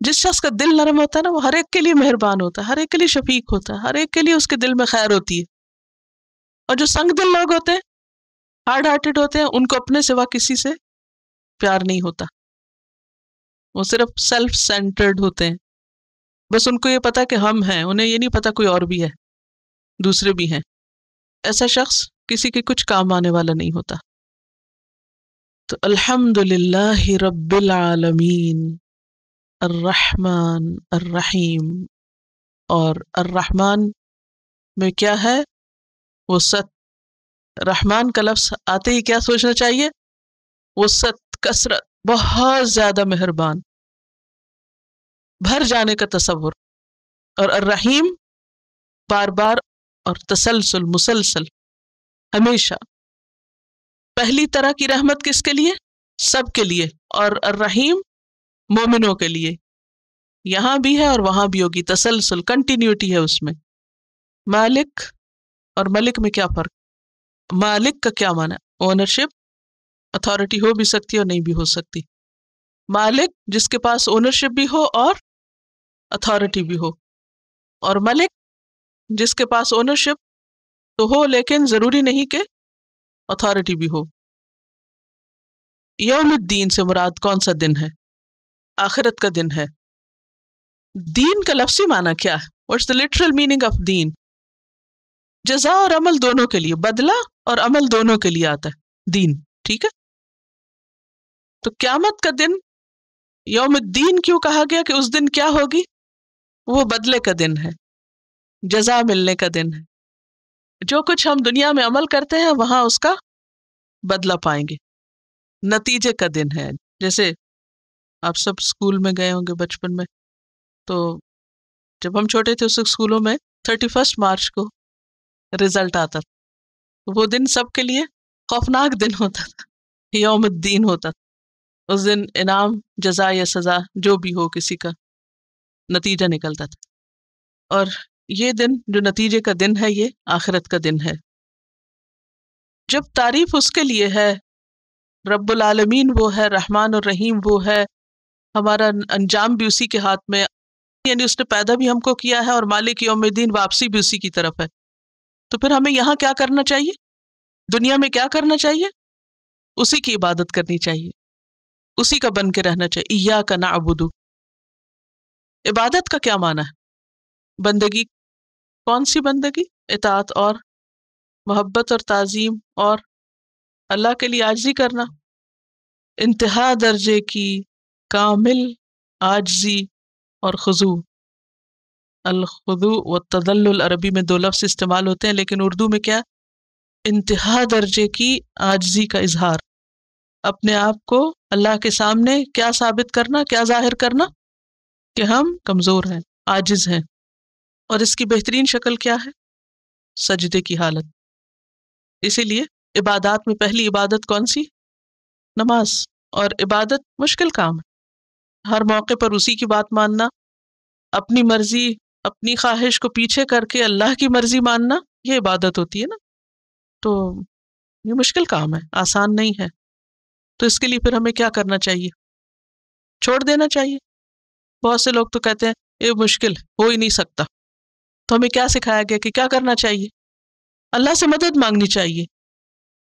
جس شخص کا دل نرم ہوتا ہے نا وہ ہر ایک کے لیے مہربان ہوتا ہے، ہر ایک کے لیے شفیق ہوتا ہے، ہر ایک کے لیے اس کے دل میں خیر ہوتی ہے. اور جو سنگ دل لوگ ہوتے ہیں، ہارڈ ہارٹڈ ہوتے ہیں، ان کو اپنے سوا کسی سے پیار نہیں ہوتا. وہ صرف سیلف سینٹرڈ ہوتے ہیں. بس ان کو یہ پتا کہ ہم ہیں، انہیں یہ نہیں پتا کوئی اور بھی ہے، دوسرے بھی ہیں. ایسا شخص کسی کے کچھ کام آنے والا نہیں ہوتا. تو الحمدللہ رب العالمین الرحمن الرحیم. اور الرحمن میں کیا ہے؟ وسعت. رحمان کا لفظ آتے ہی کیا سوچنا چاہیے؟ وسعت، کثرت، بہت زیادہ مہربان، بھر جانے کا تصور. اور الرحیم بار بار اور تسلسل، مسلسل، ہمیشہ. پہلی طرح کی رحمت کس کے لیے؟ سب کے لیے. اور الرحیم مومنوں کے لیے. یہاں بھی ہے اور وہاں بھی ہوگی، تسلسل، کنٹینیوٹی ہے اس میں. مالک اور ملک میں کیا فرق؟ مالک کا کیا معنی؟ اونرشپ، اتھارٹی ہو بھی سکتی ہے اور نہیں بھی ہو سکتی. مالک جس کے پاس اونرشپ بھی ہو اور اتھارٹی بھی ہو. اور ملک جس کے پاس اونرشپ تو ہو لیکن ضروری نہیں کہ اتھارٹی بھی ہو. یوم الدین سے مراد کون سا دن ہے؟ آخرت کا دن ہے. دین کا لفظی معنی کیا ہے؟ What's the literal meaning of دین؟ جزا اور عمل دونوں کے لیے، بدلہ اور عمل دونوں کے لیے آتا ہے دین. ٹھیک ہے. تو قیامت کا دن یوم الدین کیوں کہا گیا کہ اس دن کیا ہوگی؟ وہ بدلے کا دن ہے، جزا ملنے کا دن ہے. جو کچھ ہم دنیا میں عمل کرتے ہیں وہاں اس کا بدلہ پائیں گے، نتیجے کا دن ہے. جیسے آپ سب اسکول میں گئے ہوں گے بچپن میں، تو جب ہم چھوٹے تھے اس اسکولوں میں 31 مارچ کو رزلٹ آتا تھا. وہ دن سب کے لیے خوفناک دن ہوتا تھا، یوم الدین ہوتا تھا۔ اس دن انعام، جزا یا سزا جو بھی ہو کسی کا نتیجہ نکلتا تھا، اور یہ دن جو نتیجے کا دن ہے یہ آخرت کا دن ہے۔ جب تعریف اس کے لیے ہے، رب العالمین وہ ہے، رحمان الرحیم وہ ہے، ہمارا انجام بھی اسی کے ہاتھ میں، یعنی اس نے پیدا بھی ہم کو کیا ہے اور مالک یوم الدین واپسی بھی اسی کی طرف ہے، تو پھر ہمیں یہاں کیا کرنا چاہیے، دنیا میں کیا کرنا چاہیے؟ اسی کی عبادت کرنی چاہیے، اسی کا بن کے رہنا چاہیے۔ ایاک نعبد، عبادت کا کیا معنی ہے؟ بندگی۔ کون سی بندگی؟ اطاعت اور محبت اور تعظیم اور اللہ کے لیے عاجزی کرنا، انتہا درجے کی کامل عاجزی اور خضوع۔ الخضوع والتذلل عربی میں دو لفظ استعمال ہوتے ہیں، لیکن اردو میں کیا؟ انتہا درجے کی عاجزی کا اظہار، اپنے آپ کو اللہ کے سامنے کیا ثابت کرنا، کیا ظاہر کرنا کہ ہم کمزور ہیں، عاجز ہیں۔ اور اس کی بہترین شکل کیا ہے؟ سجدے کی حالت۔ اسی لیے عبادات میں پہلی عبادت کون سی؟ نماز۔ اور عبادت مشکل کام ہے، ہر موقع پر اسی کی بات ماننا، اپنی مرضی، اپنی خواہش کو پیچھے کر کے اللہ کی مرضی ماننا، یہ عبادت ہوتی ہے نا، تو یہ مشکل کام ہے، آسان نہیں ہے۔ تو اس کے لیے پھر ہمیں کیا کرنا چاہیے؟ چھوڑ دینا چاہیے۔ بہت سے لوگ تو کہتے ہیں یہ مشکل ہو ہی نہیں سکتا، تو ہمیں کیا سکھایا گیا کہ کیا کرنا چاہیے؟ اللہ سے مدد مانگنی چاہیے۔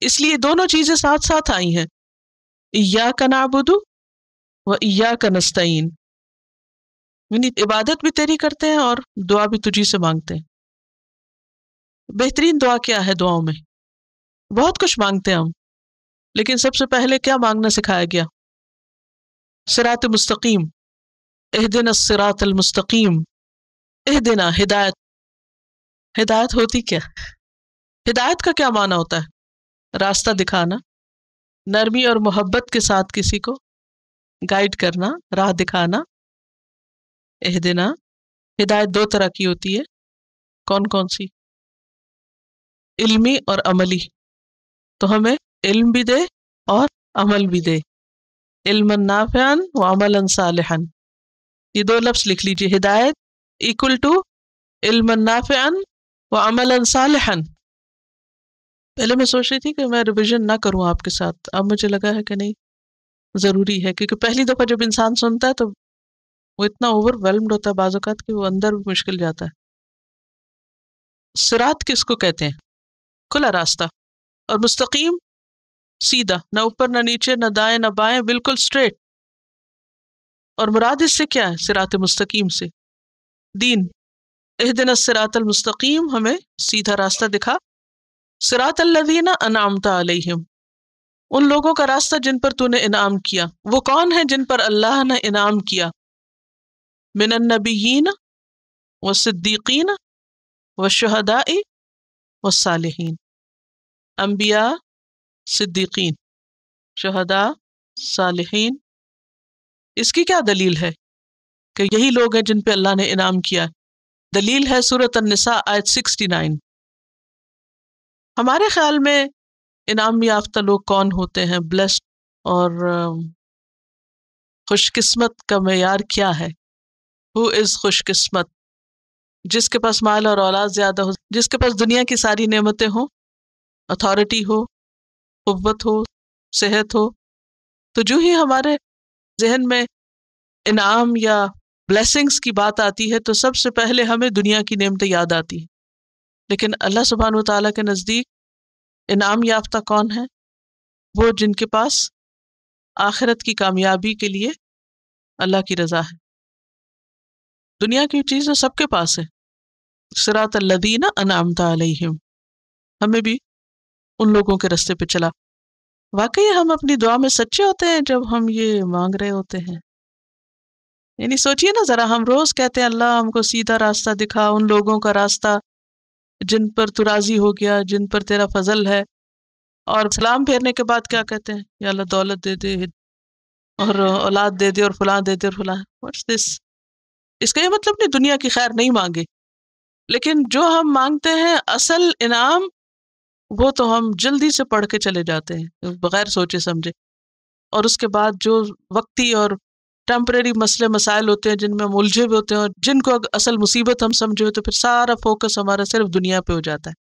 اس لیے دونوں چیزیں ساتھ ساتھ آئی ہیں، ایاک نعبد و ایاک نستعین، یعنی عبادت بھی تیری کرتے ہیں اور دعا بھی تجھی سے مانگتے ہیں۔ بہترین دعا کیا ہے؟ دعاؤں میں بہت کچھ مانگتے ہیں ہم، لیکن سب سے پہلے کیا مانگنا سکھایا گیا؟ صراط مستقیم، اہدنا الصراط المستقیم، اہدنا، ہدایت۔ ہدایت ہوتی کیا؟ ہدایت کا کیا معنی ہوتا ہے؟ راستہ دکھانا، نرمی اور محبت کے ساتھ کسی کو گائیڈ کرنا، راہ دکھانا۔ اہدنا، ہدایت دو طرح کی ہوتی ہے، کون کون سی؟ علمی اور عملی، تو ہمیں علم بھی دے اور عمل بھی دے، علما نافعا و عملا صالحا۔ یہ دو لفظ لکھ لیجیے، ہدایت ایکول ٹو علما نافعا و عملا صالحا۔ پہلے میں سوچ رہی تھی کہ میں ریویژن نہ کروں آپ کے ساتھ، اب مجھے لگا ہے کہ نہیں، ضروری ہے، کیونکہ پہلی دفعہ جب انسان سنتا ہے تو وہ اتنا اوور ویلمڈ ہوتا ہے بعض اوقات کہ وہ اندر بھی مشکل جاتا ہے۔ صراط کس کو کہتے ہیں؟ کھلا راستہ، اور مستقیم سیدھا، نہ اوپر نہ نیچے، نہ دائیں نہ بائیں، بالکل اسٹریٹ۔ اور مراد اس سے کیا ہے؟ صراط مستقیم سے دین، اہدنا الصراط المستقیم، ہمیں سیدھا راستہ دکھا۔ صراط الذین انعمت علیہم، ان لوگوں کا راستہ جن پر تو نے انعام کیا۔ وہ کون ہیں جن پر اللہ نے انعام کیا؟ من النبیین والصدیقین والشہداء والصالحین، انبیاء، صدیقین، شہداء، صالحین۔ اس کی کیا دلیل ہے کہ یہی لوگ ہیں جن پہ اللہ نے انعام کیا؟ دلیل ہے سورۃ النساء آیت 69۔ ہمارے خیال میں انعام یافتہ لوگ کون ہوتے ہیں؟ بلیسڈ اور خوش قسمت کا معیار کیا ہے؟ ہو از خوش قسمت؟ جس کے پاس مال اور اولاد زیادہ ہو، جس کے پاس دنیا کی ساری نعمتیں ہوں، اتھارٹی ہو، قوت ہو، صحت ہو، تو جو ہی ہمارے ذہن میں انعام یا بلیسنگز کی بات آتی ہے تو سب سے پہلے ہمیں دنیا کی نعمتیں یاد آتی ہیں۔ لیکن اللہ سبحانہ وتعالیٰ کے نزدیک انعام یافتہ کون ہے؟ وہ جن کے پاس آخرت کی کامیابی کے لیے اللہ کی رضا ہے۔ دنیا کی چیزیں سب کے پاس ہے، صراط الذین انعمت علیہم، ہمیں بھی ان لوگوں کے رستے پہ چلا۔ واقعی ہم اپنی دعا میں سچے ہوتے ہیں جب ہم یہ مانگ رہے ہوتے ہیں؟ یعنی سوچئے نا ذرا، ہم روز کہتے ہیں اللہ ہم کو سیدھا راستہ دکھا، ان لوگوں کا راستہ جن پر تو راضی ہو گیا، جن پر تیرا فضل ہے، اور سلام پھیرنے کے بعد کیا کہتے ہیں؟ یا اللہ دولت دے دے اور اولاد دے دے اور فلاں دے دے اور فلاں۔ What's this? اس کا یہ مطلب نہیں دنیا کی خیر نہیں مانگے، لیکن جو ہم مانگتے ہیں اصل انعام وہ تو ہم جلدی سے پڑھ کے چلے جاتے ہیں بغیر سوچے سمجھے، اور اس کے بعد جو وقتی اور ٹیمپریری مسئلے مسائل ہوتے ہیں جن میں ہم الجھے ہوئے ہوتے ہیں اور جن کو اصل مصیبت ہم سمجھے ہوئے، تو پھر سارا فوکس ہمارا صرف دنیا پہ ہو جاتا ہے۔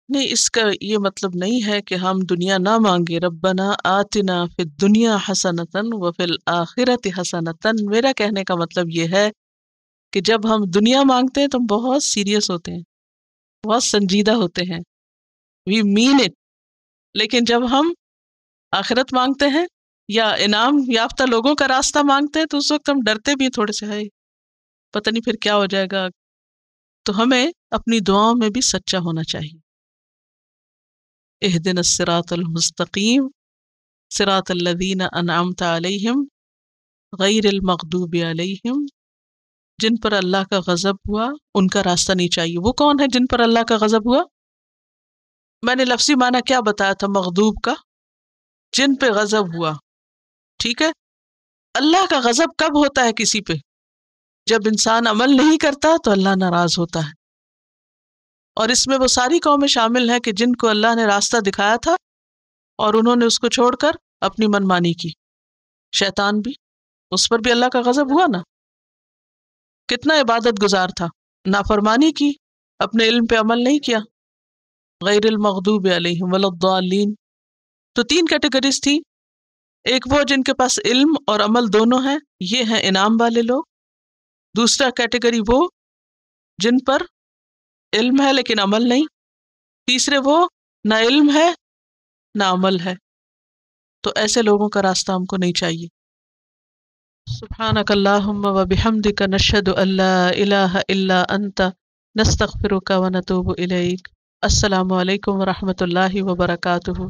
نہیں، اس کا یہ مطلب نہیں ہے کہ ہم دنیا نہ مانگے۔ ربنا آتنا فی الدنیا حسنۃ وفی الآخرۃ حسنۃ، میرا کہنے کا مطلب یہ ہے کہ جب ہم دنیا مانگتے ہیں تو ہم بہت سیریس ہوتے ہیں، بہت سنجیدہ ہوتے ہیں، وی مین اٹ۔ لیکن جب ہم آخرت مانگتے ہیں یا انعام یافتہ لوگوں کا راستہ مانگتے ہیں تو اس وقت ہم ڈرتے بھی ہیں تھوڑے سے، ہے پتہ نہیں پھر کیا ہو جائے گا۔ تو ہمیں اپنی دعاؤں میں بھی سچا ہونا چاہیے۔ اہدنا الصراط المستقیم صراط الذین انعمت علیہم غیر المغضوب علیہم، جن پر اللہ کا غضب ہوا ان کا راستہ نہیں چاہیے۔ وہ کون ہے جن پر اللہ کا غضب ہوا؟ میں نے لفظی معنی کیا بتایا تھا مغضوب کا؟ جن پہ غضب ہوا، ٹھیک ہے؟ اللہ کا غضب کب ہوتا ہے کسی پہ؟ جب انسان عمل نہیں کرتا تو اللہ ناراض ہوتا ہے، اور اس میں وہ ساری قومیں شامل ہیں کہ جن کو اللہ نے راستہ دکھایا تھا اور انہوں نے اس کو چھوڑ کر اپنی منمانی کی۔ شیطان بھی، اس پر بھی اللہ کا غضب ہوا نا، کتنا عبادت گزار تھا، نافرمانی کی، اپنے علم پہ عمل نہیں کیا۔ غیر المغضوب علیہم ولا الضالین، تو تین کیٹیگریز تھی۔ ایک وہ جن کے پاس علم اور عمل دونوں ہیں، یہ ہیں انعام والے لوگ۔ دوسرا کیٹیگری وہ جن پر علم ہے لیکن عمل نہیں۔ تیسرے وہ نہ علم ہے نہ عمل ہے، تو ایسے لوگوں کا راستہ ہم کو نہیں چاہیے۔ سبحانک اللہم و بحمدک نشہد ان لا الہ الا انت نستغفرک و نتوب الیک۔ السلام علیکم ورحمۃ اللہ وبرکاتہ۔